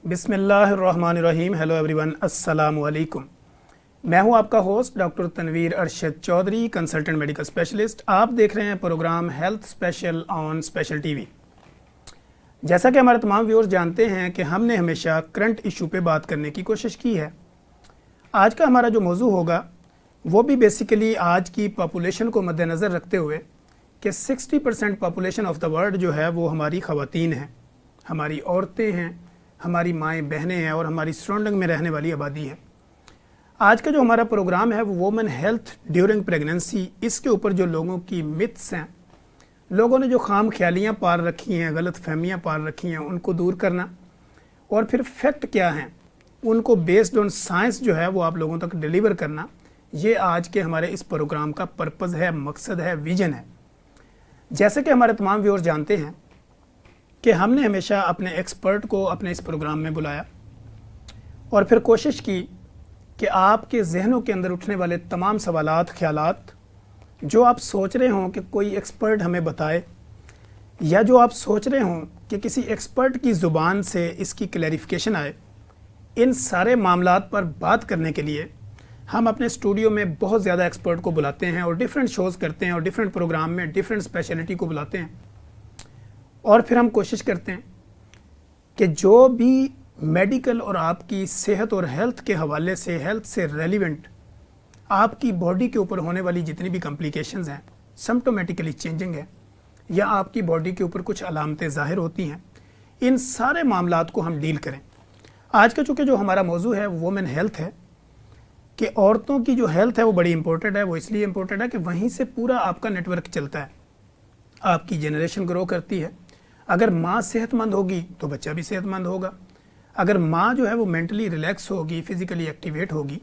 بسم اللہ الرحمن الرحیم. ہیلو ایوری ون, السلام علیکم. میں ہوں آپ کا host doctor Tanveer Arshad Chaudhry, consultant medical specialist. آپ دیکھ رہے ہیں programme health special on special T V. جیسا کہ ہمارے تمام ویورز جانتے ہیں کہ ہم نے ہمیشہ کرنٹ ایشو پہ بات کرنے کی کوشش کی ہے. آج کا ہمارا جو موضوع ہوگا وہ بھی بیسیکلی آج کی پاپولیشن کو مد نظر رکھتے ہوئے کہ 60% پاپولیشن آف دا ورلڈ جو ہے وہ ہماری خواتین ہیں, ہماری عورتیں ہیں, ہماری مائیں بہنیں ہیں اور ہماری سراؤنڈنگ میں رہنے والی آبادی ہے. آج کا جو ہمارا پروگرام ہے وہ وومن ہیلتھ ڈیورنگ پریگننسی. اس کے اوپر جو لوگوں کی متس ہیں, لوگوں نے جو خام خیالیاں پال رکھی ہیں, غلط فہمیاں پال رکھی ہیں, ان کو دور کرنا, اور پھر فیکٹ کیا ہیں ان کو بیسڈ آن سائنس جو ہے وہ آپ لوگوں تک ڈیلیور کرنا, یہ آج کے ہمارے اس پروگرام کا پرپز ہے, مقصد ہے, ویژن ہے. جیسے کہ ہمارے تمام ویورز جانتے ہیں کہ ہم نے ہمیشہ اپنے ایکسپرٹ کو اپنے اس پروگرام میں بلایا اور پھر کوشش کی کہ آپ کے ذہنوں کے اندر اٹھنے والے تمام سوالات, خیالات جو آپ سوچ رہے ہوں کہ کوئی ایکسپرٹ ہمیں بتائے, یا جو آپ سوچ رہے ہوں کہ کسی ایکسپرٹ کی زبان سے اس کی کلیریفیکیشن آئے, ان سارے معاملات پر بات کرنے کے لیے ہم اپنے اسٹوڈیو میں بہت زیادہ ایکسپرٹ کو بلاتے ہیں اور ڈیفرنٹ شوز کرتے ہیں اور ڈیفرنٹ پروگرام میں ڈیفرنٹ اسپیشلٹی کو بلاتے ہیں, اور پھر ہم کوشش کرتے ہیں کہ جو بھی میڈیکل اور آپ کی صحت اور ہیلتھ کے حوالے سے, ہیلتھ سے ریلیونٹ آپ کی باڈی کے اوپر ہونے والی جتنی بھی کمپلیکیشنز ہیں, سمپٹومیٹیکلی چینجنگ ہے, یا آپ کی باڈی کے اوپر کچھ علامتیں ظاہر ہوتی ہیں, ان سارے معاملات کو ہم ڈیل کریں. آج کا چونکہ جو ہمارا موضوع ہے وومن ہیلتھ ہے, کہ عورتوں کی جو ہیلتھ ہے وہ بڑی امپورٹنٹ ہے. وہ اس لیے امپورٹنٹ ہے کہ وہیں سے پورا آپ کا نیٹ ورک چلتا ہے, آپ کی جنریشن گرو کرتی ہے. اگر ماں صحت مند ہوگی تو بچہ بھی صحت مند ہوگا. اگر ماں جو ہے وہ مینٹلی ریلیکس ہوگی, فزیکلی ایکٹیویٹ ہوگی,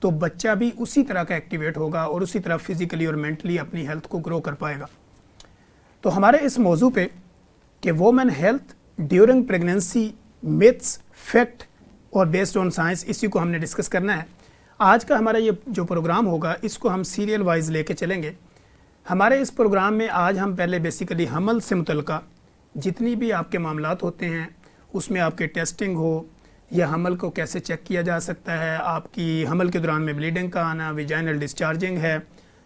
تو بچہ بھی اسی طرح کا ایکٹیویٹ ہوگا اور اسی طرح فزیکلی اور مینٹلی اپنی ہیلتھ کو گرو کر پائے گا. تو ہمارے اس موضوع پہ کہ women health during pregnancy, myths, fact اور بیسڈ آن سائنس, اسی کو ہم نے ڈسکس کرنا ہے. آج کا ہمارا یہ جو پروگرام ہوگا اس کو ہم سیریل وائز لے کے چلیں گے. ہمارے اس پروگرام میں آج ہم پہلے بیسیکلی حمل سے متعلقہ جتنی بھی آپ کے معاملات ہوتے ہیں اس میں آپ کے ٹیسٹنگ ہو, یا حمل کو کیسے چیک کیا جا سکتا ہے, آپ کی حمل کے دوران میں بلیڈنگ کا آنا, ویجائنل ڈسچارجنگ ہے,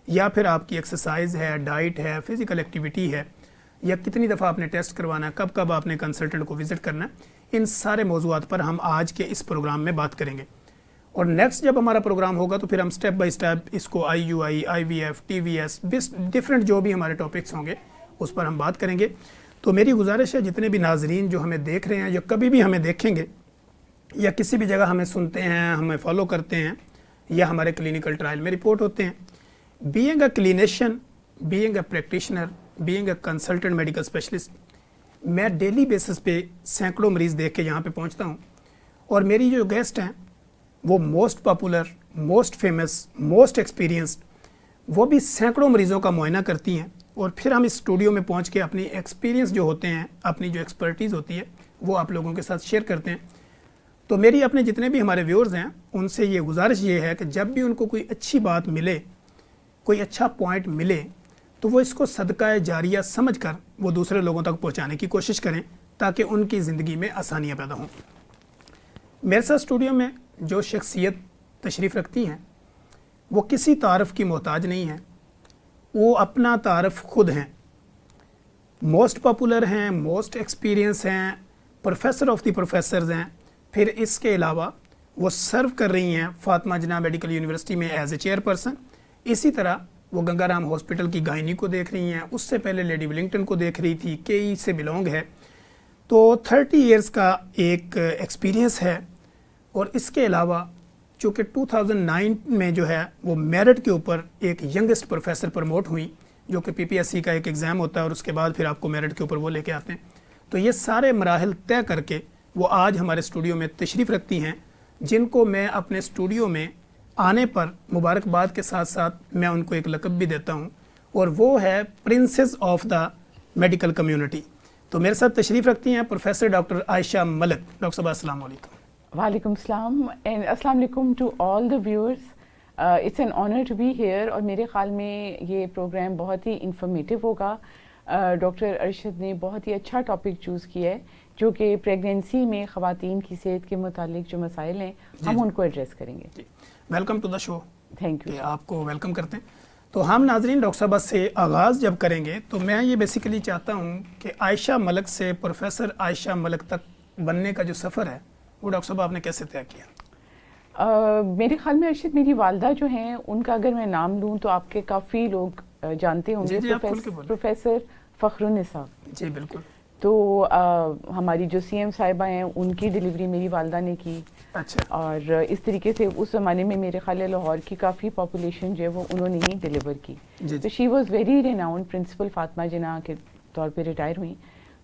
یا پھر آپ کی ایکسرسائز ہے, ڈائٹ ہے, فزیکل ایکٹیویٹی ہے, یا کتنی دفعہ آپ نے ٹیسٹ کروانا ہے, کب کب آپ نے کنسلٹنٹ کو وزٹ کرنا ہے, ان سارے موضوعات پر ہم آج کے اس پروگرام میں بات کریں گے. اور نیکسٹ جب ہمارا پروگرام ہوگا تو پھر ہم سٹیپ بائی سٹیپ اس کو I U I, I V F, T V S, different جو بھی ہمارے ٹاپکس ہوں گے اس پر ہم بات کریں گے. تو میری گزارش ہے جتنے بھی ناظرین جو ہمیں دیکھ رہے ہیں یا کبھی بھی ہمیں دیکھیں گے, یا کسی بھی جگہ ہمیں سنتے ہیں, ہمیں فالو کرتے ہیں, یا ہمارے کلینکل ٹرائل میں رپورٹ ہوتے ہیں, being a clinician, being a practitioner, being a consultant medical specialist, میں ڈیلی بیسس پہ سینکڑوں مریض دیکھ کے یہاں پہ پہنچتا ہوں. اور میری جو گیسٹ ہیں وہ most popular, most famous, most experienced, وہ بھی سینکڑوں مریضوں کا معائنہ کرتی ہیں, اور پھر ہم اس اسٹوڈیو میں پہنچ کے اپنی ایکسپیرینس جو ہوتے ہیں, اپنی جو ایکسپرٹیز ہوتی ہے وہ آپ لوگوں کے ساتھ شیئر کرتے ہیں. تو میری اپنے جتنے بھی ہمارے ویورز ہیں ان سے یہ گزارش یہ ہے کہ جب بھی ان کو کوئی اچھی بات ملے, کوئی اچھا پوائنٹ ملے, تو وہ اس کو صدقہ جاریہ سمجھ کر وہ دوسرے لوگوں تک پہنچانے کی کوشش کریں تاکہ ان کی زندگی میں آسانیاں پیدا ہوں. میرے ساتھ اسٹوڈیو میں جو شخصیت تشریف رکھتی ہیں وہ کسی تعارف کی محتاج نہیں ہیں, وہ اپنا تعارف خود ہیں. موسٹ پاپولر ہیں, موسٹ ایکسپیرینس ہیں, پروفیسر آف دی پروفیسرز ہیں. پھر اس کے علاوہ وہ سرو کر رہی ہیں فاطمہ جناح میڈیکل یونیورسٹی میں ایز اے چیئر پرسن. اسی طرح وہ گنگا رام ہاسپٹل کی گائنی کو دیکھ رہی ہیں, اس سے پہلے لیڈی ولنگٹن کو دیکھ رہی تھی, کے ای سے بلونگ ہے. تو 30 ایئرز کا ایک ایکسپیرینس ہے. اور اس کے علاوہ چونکہ 2009 میں جو ہے وہ میرٹ کے اوپر ایک ینگسٹ پروفیسر پروموٹ ہوئی, جو کہ پی پی ایس سی کا ایک ایگزام ہوتا ہے اور اس کے بعد پھر آپ کو میرٹ کے اوپر وہ لے کے آتے ہیں. تو یہ سارے مراحل طے کر کے وہ آج ہمارے اسٹوڈیو میں تشریف رکھتی ہیں, جن کو میں اپنے اسٹوڈیو میں آنے پر مبارکباد کے ساتھ ساتھ میں ان کو ایک لقب بھی دیتا ہوں, اور وہ ہے princess of the medical community. تو میرے ساتھ تشریف رکھتی ہیں professor doctor Ayesha Malik. Doctor صاحب السلام علیکم. وعلیکم السلام اینڈ السلام علیکم to all the viewers. It's an honour to be here, اور میرے خیال میں یہ پروگرام بہت ہی انفارمیٹیو ہوگا. ڈاکٹر ارشد نے بہت ہی اچھا ٹاپک چوز کیا ہے جو کہ پریگنینسی میں خواتین کی صحت کے متعلق جو مسائل ہیں ہم ان کو ایڈریس کریں گے. Welcome to the show. Thank you. آپ کو ویلکم کرتے ہیں. تو ہم ناظرین ڈاکٹر صاحبہ سے آغاز جب کریں گے تو میں یہ بیسیکلی چاہتا ہوں کہ عائشہ ملک سے پروفیسر عائشہ ملک تک بننے کا جو سفر ہے وہ ڈاکٹر صاحبہ آپ نے کیسے طے کیا؟ میرے خیال میں ارشد میری والدہ جو ہیں ان کا اگر میں نام لوں تو آپ کے کافی لوگ جانتے ہوں گے. پروفیسر فخر النساء. جی بالکل. تو ہماری جو سی ایم صاحبہ ہیں ان کی ڈلیوری میری والدہ نے کی. اچھا. اور اس طریقے سے اس زمانے میں میرے خیال ہے لاہور کی کافی پاپولیشن جو ہے وہ انہوں نے ہی ڈلیور کی. تو she was very renowned principal Fatima Jinnah کے طور پہ ریٹائر ہوئی.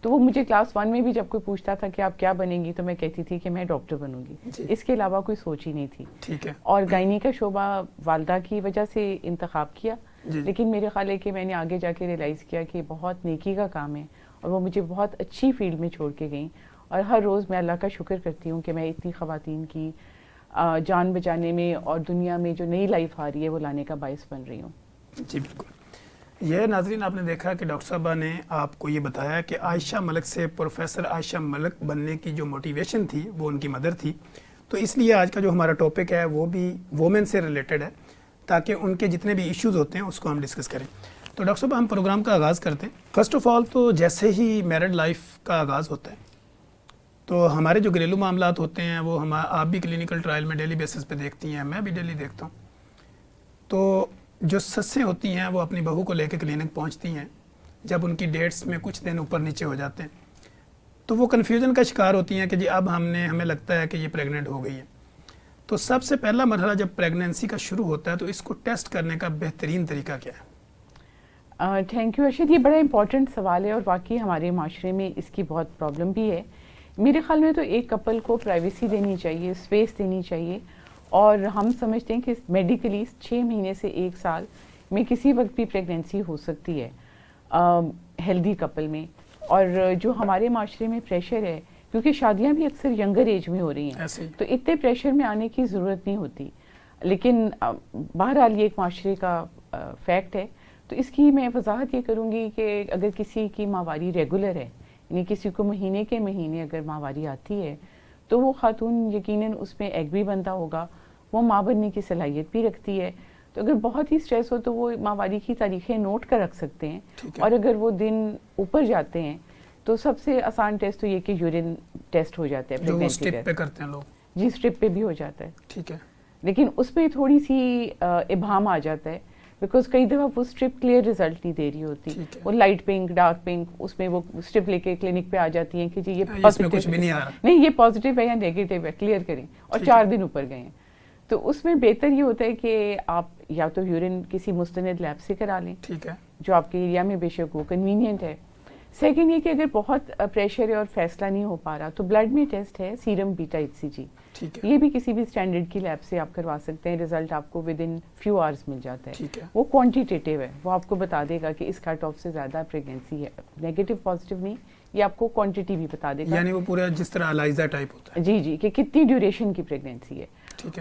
تو وہ مجھے کلاس 1 میں بھی جب کوئی پوچھتا تھا کہ آپ کیا بنیں گی تو میں کہتی تھی کہ میں ڈاکٹر بنوں گی. اس کے علاوہ کوئی سوچ ہی نہیں تھی. ٹھیک ہے. اور گائنی کا شعبہ والدہ کی وجہ سے انتخاب کیا. لیکن میرے خیال ہے کہ میں نے آگے جا کے ریئلائز کیا کہ بہت نیکی کا کام ہے اور وہ مجھے بہت اچھی فیلڈ میں چھوڑ کے گئیں. اور ہر روز میں اللہ کا شکر کرتی ہوں کہ میں اتنی خواتین کی جان بچانے میں اور دنیا میں جو نئی لائف آ رہی ہے وہ لانے کا باعث بن رہی ہوں. جی بالکل. یہ ناظرین آپ نے دیکھا کہ ڈاکٹر صاحبہ نے آپ کو یہ بتایا کہ عائشہ ملک سے پروفیسر عائشہ ملک بننے کی جو موٹیویشن تھی وہ ان کی مدر تھی. تو اس لیے آج کا جو ہمارا ٹاپک ہے وہ بھی وومن سے ریلیٹڈ ہے تاکہ ان کے جتنے بھی ایشوز ہوتے ہیں اس کو ہم ڈسکس کریں. تو ڈاکٹر صاحب ہم پروگرام کا آغاز کرتے ہیں. فرسٹ آف آل تو جیسے ہی میرڈ لائف کا آغاز ہوتا ہے تو ہمارے جو گھریلو معاملات ہوتے ہیں وہ آپ بھی کلینکل ٹرائل میں ڈیلی بیسس پہ دیکھتی ہیں, میں بھی ڈیلی دیکھتا ہوں. تو جو سسیں ہوتی ہیں وہ اپنی بہو کو لے کے کلینک پہنچتی ہیں. جب ان کی ڈیٹس میں کچھ دن اوپر نیچے ہو جاتے ہیں تو وہ کنفیوژن کا شکار ہوتی ہیں کہ جی اب ہمیں لگتا ہے کہ یہ پریگننٹ ہو گئی ہے. تو سب سے پہلا مرحلہ جب پریگننسی کا شروع ہوتا ہے تو اس کو ٹیسٹ کرنے کا بہترین طریقہ کیا ہے؟ Thank you Arshad. یہ بڑا امپورٹنٹ سوال ہے اور واقعی ہمارے معاشرے میں اس کی بہت پرابلم بھی ہے. میرے خیال میں تو ایک کپل کو پرائیویسی دینی چاہیے, اسپیس دینی چاہیے. اور ہم سمجھتے ہیں کہ میڈیکلی 6 مہینے سے 1 سال میں کسی وقت بھی پریگنینسی ہو سکتی ہے ہیلدی کپل میں. اور جو ہمارے معاشرے میں پریشر ہے کیونکہ شادیاں بھی اکثر ینگر ایج میں ہو رہی ہیں تو اتنے پریشر میں آنے کی ضرورت نہیں ہوتی. لیکن بہرحال یہ ایک معاشرے کا فیکٹ ہے. تو اس کی میں وضاحت یہ کروں گی کہ اگر کسی کی ماہواری ریگولر ہے یعنی کسی کو مہینے کے مہینے اگر ماہواری آتی ہے تو وہ خاتون یقیناً اس میں ایگ بھی بنتا ہوگا, وہ ماں بننے کی صلاحیت بھی رکھتی ہے. تو اگر بہت ہی اسٹریس ہو تو وہ ماہواری کی تاریخیں نوٹ کر رکھ سکتے ہیں. اور اگر وہ دن اوپر جاتے ہیں تو سب سے آسان ٹیسٹ تو یہ کہ یورین ٹیسٹ ہو جاتا ہے. جو وہ سٹرپ پہ کرتے ہیں لوگ. جی سٹرپ پہ بھی ہو جاتا ہے. ٹھیک ہے. لیکن اس میں تھوڑی سی ابہام آ جاتا ہے بیکاز کئی دفعہ وہ اسٹرپ کلیئر رزلٹ نہیں دے رہی ہوتی. وہ لائٹ پنک ڈارک پنک اس میں وہ اسٹرپ لے کے کلینک پہ آ جاتی ہیں کہ جی یہ پازیٹیو نہیں, یہ پازیٹیو ہے یا نیگیٹو ہے کلیئر کریں, اور 4 دن اوپر گئے ہیں. تو اس میں بہتر یہ ہوتا ہے کہ آپ یا تو یورین کسی مستند لیب سے کرا لیں. ٹھیک ہے. جو آپ کے ایریا میں بے شک وہ کنوینئنٹ ہے. سیکنڈ یہ کہ اگر بہت پریشر ہے اور فیصلہ نہیں ہو پا رہا تو بلڈ میں ٹیسٹ ہے سیرم بیٹا HCG. یہ بھی کسی بھی اسٹینڈرڈ کی لیب سے آپ کروا سکتے ہیں. رزلٹ آپ کو ود ان فیو آورس مل جاتا ہے. وہ کوانٹیٹیو ہے, وہ آپ کو بتا دے گا کہ اس کٹ آف سے زیادہ پریگنینسی ہے. نیگیٹو پازیٹیو نہیں, یہ آپ کو کوانٹیٹی بھی بتا دے گا. یعنی وہ پورا جس طرح الائزا ٹائپ ہوتا ہے. جی کہ کتنی ڈیوریشن کی پریگنینسی ہے.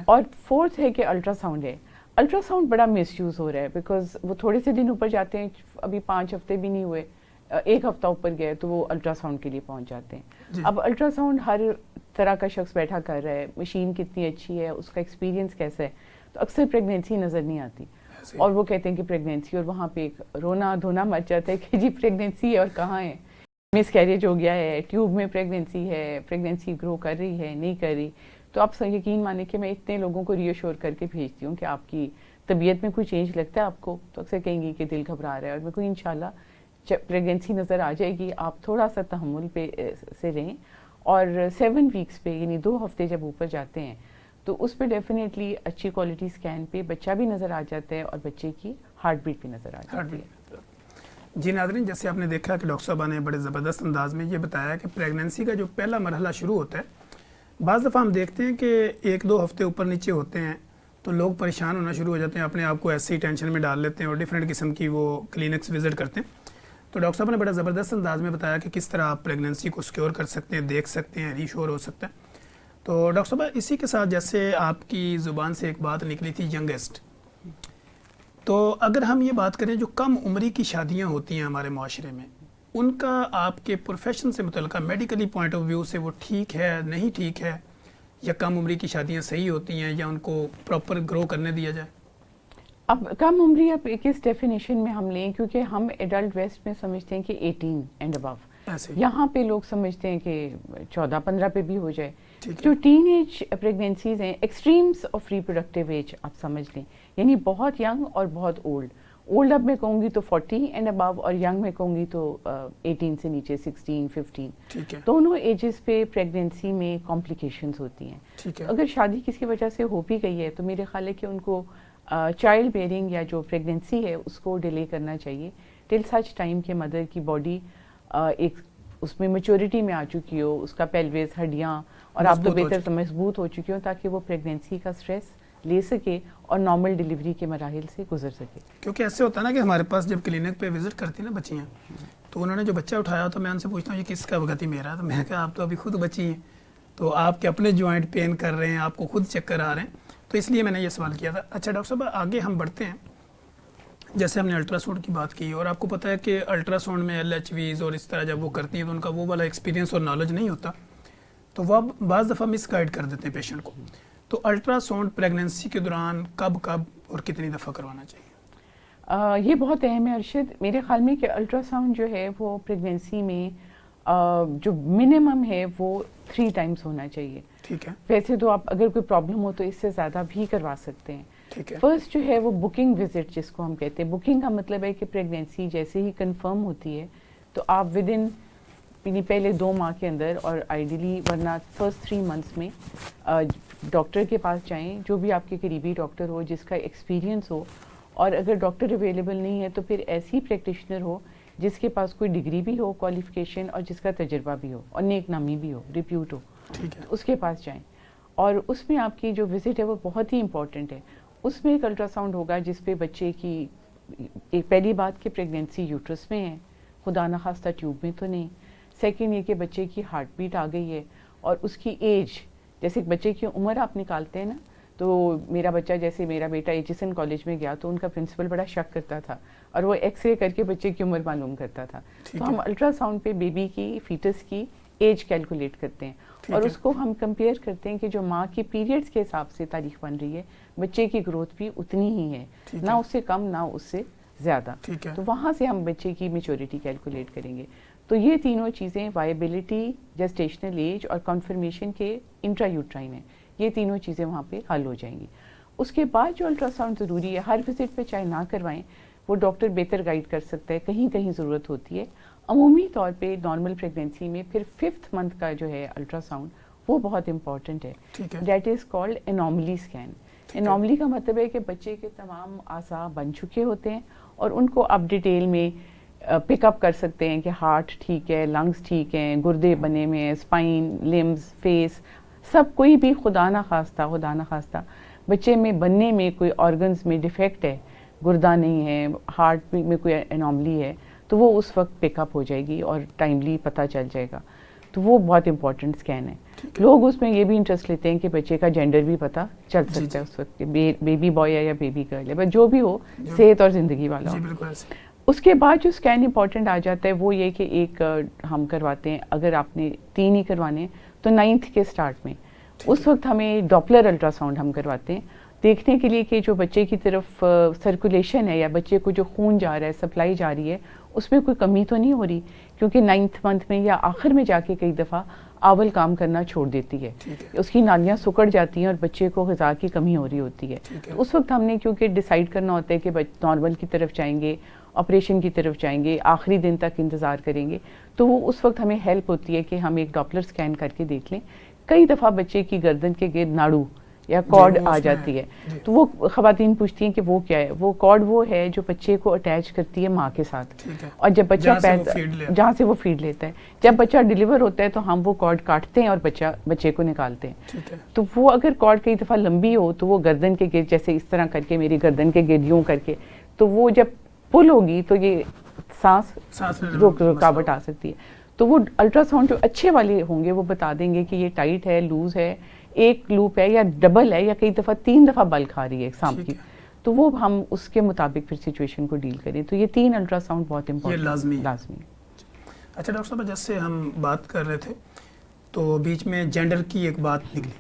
اور فورتھ ہے کہ الٹرا ساؤنڈ ہے. الٹرا ساؤنڈ بڑا مس یوز ہو رہا ہے بیکاز وہ تھوڑے سے دن اوپر جاتے ہیں, ابھی 5 ہفتے بھی نہیں ہوئے, 1 ہفتہ اوپر گئے تو وہ الٹرا ساؤنڈ کے لیے پہنچ جاتے ہیں. اب الٹرا ساؤنڈ ہر طرح کا شخص بیٹھا کر رہا ہے, مشین کتنی اچھی ہے, اس کا ایکسپیرینس کیسا ہے, تو اکثر پریگنینسی نظر نہیں آتی اور وہ کہتے ہیں کہ پریگنینسی, اور وہاں پہ ایک رونا دھونا مچ جاتا ہے کہ جی پریگنینسی ہے اور کہاں ہے, مس کیریج ہو گیا ہے, ٹیوب میں پریگنینسی ہے, پریگنینسی گرو کر رہی ہے نہیں کر رہی. تو آپ یقین مانیں کہ میں اتنے لوگوں کو ریئشور کر کے بھیجتی ہوں کہ آپ کی طبیعت میں کوئی چینج لگتا ہے آپ کو تو اکثر کہیں گی کہ دل گھبرا رہا ہے, اور میرے کو انشاءاللہ پریگنینسی نظر آ جائے گی. آپ تھوڑا سا تحمل پہ سے رہیں, اور 7 ویکس پہ یعنی 2 ہفتے جب اوپر جاتے ہیں تو اس پہ ڈیفینیٹلی اچھی کوالٹی اسکین پہ بچہ بھی نظر آ جاتا ہے اور بچے کی ہارٹ بیٹ بھی نظر آ جاتی ہے. جی ناظرین, جیسے آپ نے دیکھا کہ ڈاکٹر صاحبہ نے بڑے زبردست انداز میں یہ بتایا کہ پریگنینسی کا جو پہلا مرحلہ شروع ہوتا ہے, بعض دفعہ ہم دیکھتے ہیں کہ 1-2 ہفتے اوپر نیچے ہوتے ہیں تو لوگ پریشان ہونا شروع ہو جاتے ہیں, اپنے آپ کو ایسے ہی ٹینشن میں ڈال لیتے ہیں اور ڈفرینٹ قسم کی وہ کلینکس وزٹ کرتے ہیں. تو ڈاکٹر صاحب نے بڑا زبردست انداز میں بتایا کہ کس طرح آپ پریگنینسی کو سیکیور کر سکتے ہیں, دیکھ سکتے ہیں, ریشور ہو سکتا ہے. تو ڈاکٹر صاحب اسی کے ساتھ جیسے آپ کی زبان سے ایک بات نکلی تھی ینگسٹ, تو اگر ہم یہ بات کریں جو کم عمری کی شادیاں ہوتی ہیں ہمارے معاشرے میں, ان کا آپ کے پروفیشن سے متعلقہ میڈیکلی پوائنٹ آف ویو سے وہ ٹھیک ہے نہیں ٹھیک ہے، یا کم عمری کی شادیاں صحیح ہوتی ہیں، یا ان کو پراپر گرو کرنے دیا جائے؟ اب کم عمری اب کس ڈیفینیشن میں ہم لیں، کیونکہ ہم ایڈلٹ ویسٹ میں سمجھتے ہیں کہ 18 اینڈ ابو، یہاں پہ لوگ سمجھتے ہیں کہ 14-15 پہ بھی ہو جائے. جو ٹین ایج پریگنینسیز ہیں، ایکسٹریمز آف ریپروڈکٹیو ایج آپ سمجھ لیں، یعنی بہت ینگ اور بہت اولڈ اب میں کہوں گی تو 40 اینڈ ابو، اور ینگ میں کہوں گی تو 18 سے نیچے 16-15، دونوں ایجز پہ پریگنینسی میں کمپلیکیشنز ہوتی ہیں. اگر شادی کسی وجہ سے ہو بھی گئی ہے تو میرے خیال ہے کہ ان کو چائلڈ بیئرنگ یا جو پریگنینسی ہے اس کو ڈیلے کرنا چاہیے ٹل سچ ٹائم کہ مدر کی باڈی ایک اس میں میچورٹی میں آ چکی ہو، اس کا پیلوس، ہڈیاں اور آپ تو بہتر مضبوط ہو چکی ہوں، تاکہ وہ پریگنینسی کا سٹریس لے سکے اور نارمل ڈیلیوری کے مراحل سے گزر سکے. کیونکہ ایسے ہوتا ہے نا کہ ہمارے پاس جب کلینک پہ وزٹ کرتی ہیں نا بچیاں، تو انہوں نے جو بچہ اٹھایا تو میں ان سے پوچھتا ہوں یہ کس کا وقت ہی میرا ہے، تو میں کہا آپ تو ابھی خود بچی ہیں، تو آپ کے اپنے جوائنٹ پین کر رہے ہیں، آپ کو خود چکر آ رہے ہیں، تو اس لیے میں نے یہ سوال کیا تھا. اچھا ڈاکٹر صاحب آگے ہم بڑھتے ہیں. جیسے ہم نے الٹرا ساؤنڈ کی بات کی، اور آپ کو پتہ ہے کہ الٹرا ساؤنڈ میں LHVs اور اس طرح جب وہ کرتی ہیں تو ان کا وہ والا ایکسپیرینس اور نالج نہیں ہوتا، تو وہ بعض دفعہ مس گائیڈ کر دیتے ہیں پیشنٹ کو. تو الٹرا ساؤنڈ پریگنینسی کے دوران کب اور کتنی دفعہ کروانا چاہیے؟ یہ بہت اہم ہے ارشد. میرے خیال میں کہ الٹرا ساؤنڈ جو ہے وہ پریگنینسی میں جو منیمم ہے وہ 3 ٹائمز ہونا چاہیے. ٹھیک ہے. ویسے تو آپ اگر کوئی پرابلم ہو تو اس سے زیادہ بھی کروا سکتے ہیں. فرسٹ جو ہے وہ بکنگ وزٹ جس کو ہم کہتے ہیں. بکنگ کا مطلب ہے کہ پریگنینسی جیسے ہی کنفرم ہوتی ہے تو آپ ود ان پہلے 2 ماہ کے اندر، اور آئیڈیلی ورنہ فرسٹ 3 منتھس میں ڈاکٹر کے پاس جائیں، جو بھی آپ کے قریبی ڈاکٹر ہو جس کا ایکسپیرینس ہو، اور اگر ڈاکٹر اویلیبل نہیں ہے تو پھر ایسی پریکٹیشنر ہو جس کے پاس کوئی ڈگری بھی ہو، کوالیفیکیشن، اور جس کا تجربہ بھی ہو اور نیک نامی بھی ہو، ریپیوٹ ہو، اس کے پاس جائیں. اور اس میں آپ کی جو وزٹ ہے وہ بہت ہی امپورٹنٹ ہے. اس میں ایک الٹرا ساؤنڈ ہوگا جس پہ بچے کی ایک پہلی بات کہ پریگنینسی یوٹرس میں ہے، خدا نخواستہ ٹیوب میں تو نہیں. سیکنڈ یہ کہ بچے کی ہارٹ بیٹ آ گئی ہے، اور اس کی ایج، جیسے بچے کی عمر آپ نکالتے ہیں نا، تو میرا بچہ جیسے میرا بیٹا ایچسن کالج میں گیا تو ان کا پرنسپل بڑا شک کرتا تھا اور وہ ایکس رے کر کے بچے کی عمر معلوم کرتا تھا. تو ہم الٹرا ساؤنڈ پہ بیبی کی، فیٹس کی ایج کیلکولیٹ کرتے ہیں، اور اس کو ہم کمپیئر کرتے ہیں کہ جو ماں کی پیریڈز کے حساب سے تاریخ بن رہی ہے، بچے کی گروتھ بھی اتنی ہی ہے، نہ اس سے کم نہ اس سے زیادہ. تو وہاں سے ہم بچے کی میچورٹی کیلکولیٹ کریں گے. تو یہ تینوں چیزیں، وائبلٹی، جسٹیشنل ایج اور کنفرمیشن کے انٹرا یوٹرائن ہیں، یہ تینوں چیزیں وہاں پہ حل ہو جائیں گی. اس کے بعد جو الٹرا ساؤنڈ ضروری ہے، ہر وزٹ پہ چاہے نہ کروائیں، وہ ڈاکٹر بہتر گائیڈ کر سکتا ہے، کہیں کہیں ضرورت ہوتی ہے. عمومی طور پہ نارمل پریگنینسی میں پھر 5th منتھ کا جو ہے الٹرا ساؤنڈ وہ بہت امپورٹنٹ ہے. That is called anomaly scan. Anomaly کا مطلب ہے کہ بچے کے تمام اعضاء بن چکے ہوتے ہیں اور ان کو آپ ڈیٹیل میں پک اپ کر سکتے ہیں کہ ہارٹ ٹھیک ہے، لنگز ٹھیک ہیں، گردے بنے ہوئے ہیں، اسپائن، لمز، فیس، سب. کوئی بھی خدا نخواستہ بچے میں بننے میں کوئی آرگنز میں ڈیفیکٹ ہے، گردہ نہیں ہے، ہارٹ میں کوئی انوملی ہے، تو وہ اس وقت پک اپ ہو جائے گی اور ٹائملی پتہ چل جائے گا. تو وہ بہت امپورٹنٹ اسکین ہے. لوگ اس میں یہ بھی انٹرسٹ لیتے ہیں کہ بچے کا جینڈر بھی پتہ چل سکتا ہے اس وقت، بیبی بوائے ہے یا بیبی گرل ہے، بس جو بھی ہو صحت اور زندگی والا ہو. اس کے بعد جو اسکین امپورٹنٹ آ جاتا ہے وہ یہ کہ ایک ہم کرواتے ہیں، اگر آپ نے 3 ہی کروانے تو 9th کے سٹارٹ میں اس وقت ہمیں ڈاپلر الٹرا ساؤنڈ ہم کرواتے ہیں، دیکھنے کے لیے کہ جو بچے کی طرف سرکولیشن ہے یا بچے کو جو خون جا رہا ہے، سپلائی جا رہی ہے، اس میں کوئی کمی تو نہیں ہو رہی. کیونکہ 9th منتھ میں یا آخر میں جا کے کئی دفعہ آول کام کرنا چھوڑ دیتی ہے، اس کی نالیاں سکڑ جاتی ہیں اور بچے کو غذا کی کمی ہو رہی ہوتی ہے. اس وقت ہم نے کیونکہ ڈیسائیڈ کرنا ہوتا ہے کہ نارمل کی طرف جائیں گے، آپریشن کی طرف جائیں گے، آخری دن تک انتظار کریں گے، تو وہ اس وقت ہمیں ہیلپ ہوتی ہے کہ ہم ایک ڈاپلر اسکین کر کے دیکھ لیں. کئی دفعہ بچے کی گردن کے گرد ناڑو یا کارڈ آ جاتی ہے، تو وہ خواتین پوچھتی ہیں کہ وہ کیا ہے. وہ کارڈ وہ ہے جو بچے کو اٹیچ کرتی ہے ماں کے ساتھ، اور جب بچہ جہاں سے وہ فیڈ لیتا ہے، جب بچہ ڈیلیور ہوتا ہے تو ہم وہ کارڈ کاٹتے ہیں اور بچے کو نکالتے ہیں. تو وہ اگر کارڈ کئی دفعہ لمبی ہو تو وہ گردن کے گرد، جیسے اس طرح کر کے میری گردن کے گرد یوں کر کے، تو وہ جب پل ہوگی تو یہ سانس رکاوٹ آ سکتی ہے. تو وہ الٹرا ساؤنڈ جو اچھے والے ہوں گے وہ بتا دیں گے کہ یہ ٹائٹ ہے، لوز ہے، ایک لوپ ہے یا ڈبل ہے، یا کئی دفعہ 3 دفعہ بلک آ رہی ہے سانپ کی، تو وہ ہم اس کے مطابق پھر سچویشن کو ڈیل کریں. تو یہ 3 الٹرا ساؤنڈ بہت امپورٹنٹ، لازمی. اچھا ڈاکٹر صاحب جیسے ہم بات کر رہے تھے تو بیچ میں جینڈر کی ایک بات نکلی,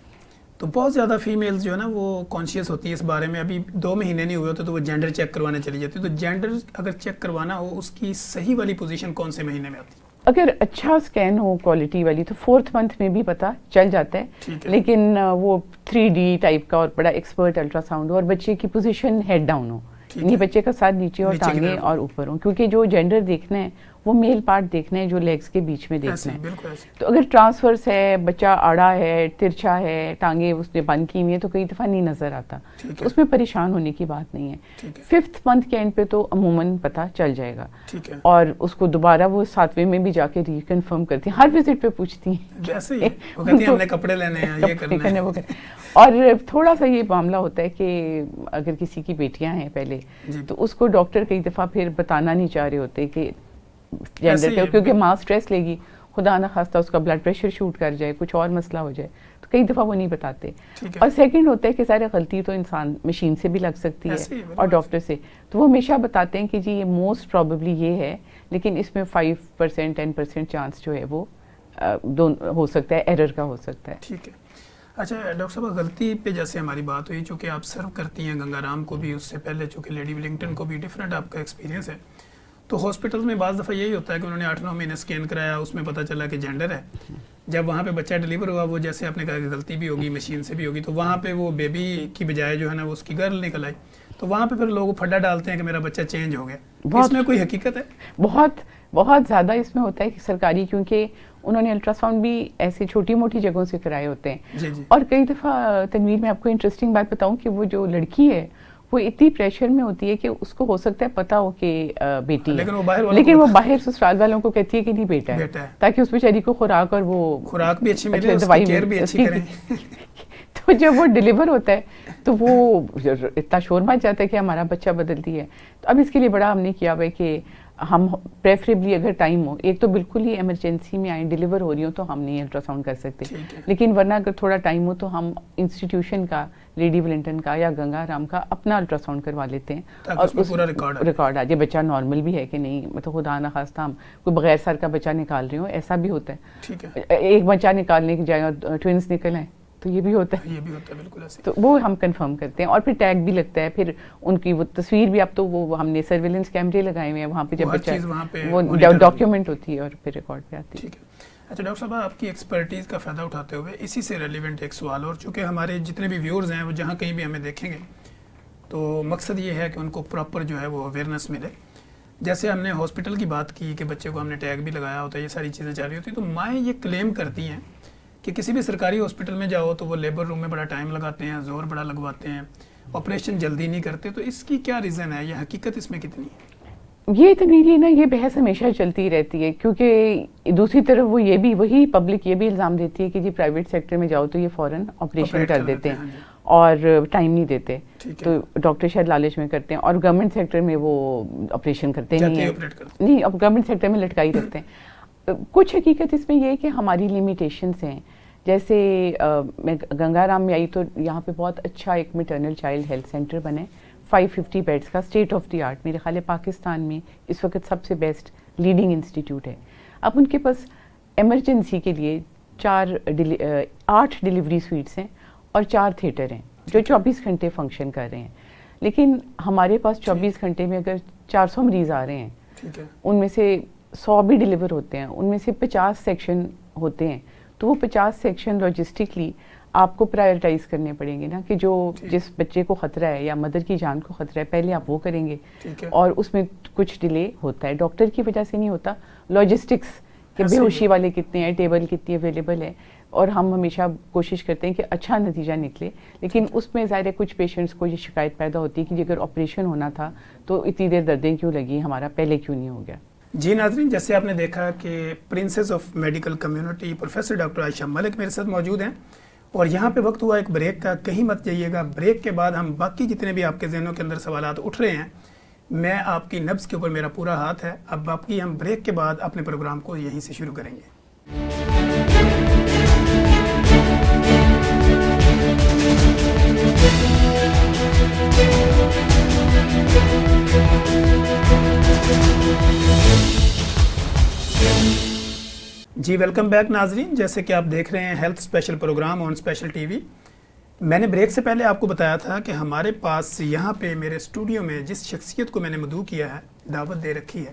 تو بہت زیادہ فیمیلز جو ہے نا وہ کانشیس ہوتی ہیں اس بارے میں, ابھی 2 مہینے نہیں ہوئے ہوتے تو وہ جینڈر چیک کروانے چلی جاتی ہے. تو جینڈر اگر چیک کروانا ہو اس کی صحیح والی پوزیشن کون سے مہینے میں آتی ہے؟ اگر اچھا اسکین ہو کوالٹی والی تو 4th منتھ میں بھی پتہ چل جاتا ہے, لیکن وہ 3D ٹائپ کا اور بڑا ایکسپرٹ الٹرا ساؤنڈ ہو اور بچے کی پوزیشن ہیڈ ڈاؤن ہو, یعنی بچے کا ساتھ نیچے اور ٹانگیں اور اوپر ہوں, کیونکہ جو جینڈر دیکھنا ہے وہ میل پارٹ دیکھنا ہے جو لیگز کے بیچ میں دیکھنا ہے. تو اگر ٹرانسفرس ہے, بچہ آڑا ہے, ترچھا ہے, ٹانگیں اس نے بند کی ہوئی ہیں تو کئی دفعہ نہیں نظر آتا, تو اس میں پریشان ہونے کی بات نہیں ہے. 5th منتھ کے اینڈ پہ تو عموماً پتہ چل جائے گا, اور اس کو دوبارہ وہ 7ویں میں بھی جا کے ریکنفرم کرتی ہیں, ہر وزٹ پہ پوچھتی ہیں ہم نے کپڑے لینے ہیں, یہ کرنا ہے. اور تھوڑا سا یہ معاملہ ہوتا ہے کہ اگر کسی کی بیٹیاں ہیں پہلے تو اس کو ڈاکٹر کئی دفعہ پھر بتانا نہیں چاہ رہے ہوتے کہ جینڈر کا, کیونکہ ماں سٹریس لے گی, خدا نہ خواستہ اس کا بلڈ پریشر شوٹ کر جائے, کچھ اور مسئلہ ہو جائے, تو کئی دفعہ وہ نہیں بتاتے. اور سیکنڈ ہوتا ہے کہ سارے غلطی تو انسان مشین سے بھی لگ سکتی ہے اور ڈاکٹر سے, تو وہ ہمیشہ بتاتے ہیں کہ جی یہ موسٹ پروبیبلی یہ ہے, لیکن اس میں 5% 10% چانس جو ہے وہ ہو سکتا ہے, ایرر کا ہو سکتا ہے. ٹھیک ہے. اچھا ڈاکٹر صاحب غلطی پہ جیسے ہماری بات ہوئی, چونکہ آپ سرو کرتی ہیں گنگا رام کو بھی, اس سے پہلے چونکہ لیڈی ولنگٹن کو بھی, ڈفرینٹ آپ کا ایکسپیرینس ہے, تو ہاسپٹل میں بعض دفعہ یہی ہوتا ہے کہ انہوں نے 8-9 مہینے اسکین کرایا, اس میں پتہ چلا کہ جینڈر ہے. جب وہاں پہ بچہ ڈلیور ہوا, وہ جیسے آپ نے کہا کہ غلطی بھی ہوگی, مشین سے بھی ہوگی, تو وہاں پہ وہ بیبی کی بجائے جو ہے نا وہ اس کی گرل نکل آئی, تو وہاں پہ پھر لوگ پھڈا ڈالتے ہیں کہ میرا بچہ چینج ہو گیا. اس میں کوئی حقیقت ہے؟ بہت زیادہ اس میں ہوتا ہے کہ سرکاری, کیونکہ انہوں نے الٹرا ساؤنڈ بھی ایسی چھوٹی موٹی جگہوں سے کرائے ہوتے ہیں. اور کئی دفعہ تنویر میں آپ کو انٹرسٹنگ بات بتاؤں کہ وہ جو لڑکی ہے وہ اتنی پریشر میں ہوتی ہے کہ اس کو ہو سکتا ہے پتا ہو کہ بیٹی ہے, لیکن وہ باہر سسرال والوں کو کہتی ہے کہ نہیں بیٹا ہے, تاکہ اس بیچاری کو خوراک اور وہ خوراک بھی اچھی ملے, دوائی بھی اچھی کریں. تو جب وہ ڈیلیور ہوتا ہے تو وہ اتنا شور مچ جاتا ہے کہ ہمارا بچہ بدلتی ہے. تو اب اس کے لیے بڑا ہم نے کیا ہوا ہے کہ ہم پریفریبلی اگر ٹائم ہو, ایک تو بالکل ہی ایمرجنسی میں آئیں ڈیلیور ہو رہی ہوں تو ہم نہیں الٹرا ساؤنڈ کر سکتے, لیکن ورنہ اگر تھوڑا ٹائم ہو تو ہم انسٹیٹیوشن کا, لیڈی ولنگٹن کا یا گنگا رام کا اپنا الٹرا ساؤنڈ کروا لیتے ہیں, اور اس پورا ریکارڈ آ جائے بچہ نارمل بھی ہے کہ نہیں, مطلب خدا نہ خواستہ ہم کوئی بغیر سر کا بچہ نکال رہے ہوں, ایسا بھی ہوتا ہے. ایک بچہ نکالنے کی جائے اور ٹوئنس نکل آئیں تو یہ بھی ہوتا ہے, بالکل ایسے. تو وہ ہم کنفرم کرتے ہیں, اور پھر ٹیگ بھی لگتا ہے, پھر ان کی وہ تصویر بھی, اب تو وہ ہم نے سرویلنس کیمرے لگائے ہوئے ہیں وہاں پہ, جب بچہ وہ ڈاکیومنٹ ہوتی ہے اور پھر ریکارڈ پہ آتی ہے. اچھا ڈاکٹر صاحب آپ کی ایکسپرٹیز کا فائدہ اٹھاتے ہوئے اسی سے ریلیونٹ ایک سوال, اور چونکہ ہمارے جتنے بھی ویورز ہیں وہ جہاں کہیں بھی ہمیں دیکھیں گے تو مقصد یہ ہے کہ ان کو پراپر جو ہے وہ اویئرنیس ملے. جیسے ہم نے ہاسپٹل کی بات کی کہ بچے کو ہم نے ٹیگ بھی لگایا ہوتا ہے, یہ ساری چیزیں چل رہی ہوتی ہیں, تو مائیں یہ کلیم کرتی ہیں کہ کسی بھی سرکاری ہاسپٹل میں جاؤ تو وہ لیبر روم میں بڑا ٹائم لگاتے ہیں, زور بڑا لگواتے ہیں, آپریشن جلدی نہیں کرتے, تو اس کی کیا ریزن ہے, یہ حقیقت اس میں کتنی ہے؟ یہ تنویر نا یہ بحث ہمیشہ چلتی رہتی ہے, کیونکہ دوسری طرف وہ یہ بھی, وہی پبلک یہ بھی الزام دیتی ہے کہ جی پرائیویٹ سیکٹر میں جاؤ تو یہ فوراً آپریشن کر دیتے ہیں اور ٹائم نہیں دیتے, تو ڈاکٹر شاید لالچ میں کرتے ہیں, اور گورنمنٹ سیکٹر میں وہ آپریشن کرتے نہیں, اب گورنمنٹ سیکٹر میں لٹکائی رکھتے ہیں. کچھ حقیقت اس میں یہ ہے کہ ہماری لیمیٹیشنس ہیں. جیسے میں گنگا رام میں آئی تو یہاں پہ بہت اچھا ایک میٹرنل چائلڈ ہیلتھ سینٹر بنے, 550 بیڈس کا, اسٹیٹ آف دی آرٹ, میرے خیال ہے پاکستان میں اس وقت سب سے بیسٹ لیڈنگ انسٹیٹیوٹ ہے. اب ان کے پاس ایمرجنسی کے لیے 8 ڈلیوری سویٹس ہیں اور 4 تھیٹر ہیں جو 24 گھنٹے فنکشن کر رہے ہیں. لیکن ہمارے پاس 24 گھنٹے میں اگر 400 مریض آ رہے ہیں, ان میں سے 100 بھی ڈلیور ہوتے ہیں, ان میں سے 50 سیکشن ہوتے ہیں, تو وہ 50 سیکشن لاجسٹکلی آپ کو پرائرٹائز کرنے پڑیں گے نا, کہ جو جس بچے کو خطرہ ہے یا مدر کی جان کو خطرہ ہے پہلے آپ وہ کریں گے, اور اس میں کچھ ڈیلے ہوتا ہے, ڈاکٹر کی وجہ سے نہیں ہوتا, لاجسٹکس کہ بے ہوشی والے کتنے ہیں, ٹیبل کتنی اویلیبل ہے, اور ہم ہمیشہ کوشش کرتے ہیں کہ اچھا نتیجہ نکلے. لیکن اس میں ظاہر ہے کچھ پیشنٹس کو یہ شکایت پیدا ہوتی ہے کہ اگر آپریشن ہونا تھا تو اتنی دیر دردیں کیوں لگی, ہمارا پہلے کیوں نہیں ہو گیا. جی ناظرین, جیسے آپ نے دیکھا کہ princess of medical community professor doctor Ayesha Malik میرے ساتھ موجود ہیں, اور یہاں پہ وقت ہوا ایک بریک کا, کہیں مت جائیے گا. بریک کے بعد ہم باقی جتنے بھی آپ کے ذہنوں کے اندر سوالات اٹھ رہے ہیں, میں آپ کی نبض کے اوپر میرا پورا ہاتھ ہے. اب باقی ہم بریک کے بعد اپنے پروگرام کو یہیں سے شروع کریں گے. جی ویلکم بیک ناظرین، جیسے کہ آپ دیکھ رہے ہیں ہیلتھ اسپیشل پروگرام آن اسپیشل ٹی وی. میں نے بریک سے پہلے آپ کو بتایا تھا کہ ہمارے پاس یہاں پہ میرے اسٹوڈیو میں جس شخصیت کو میں نے مدعو کیا ہے، دعوت دے رکھی ہے،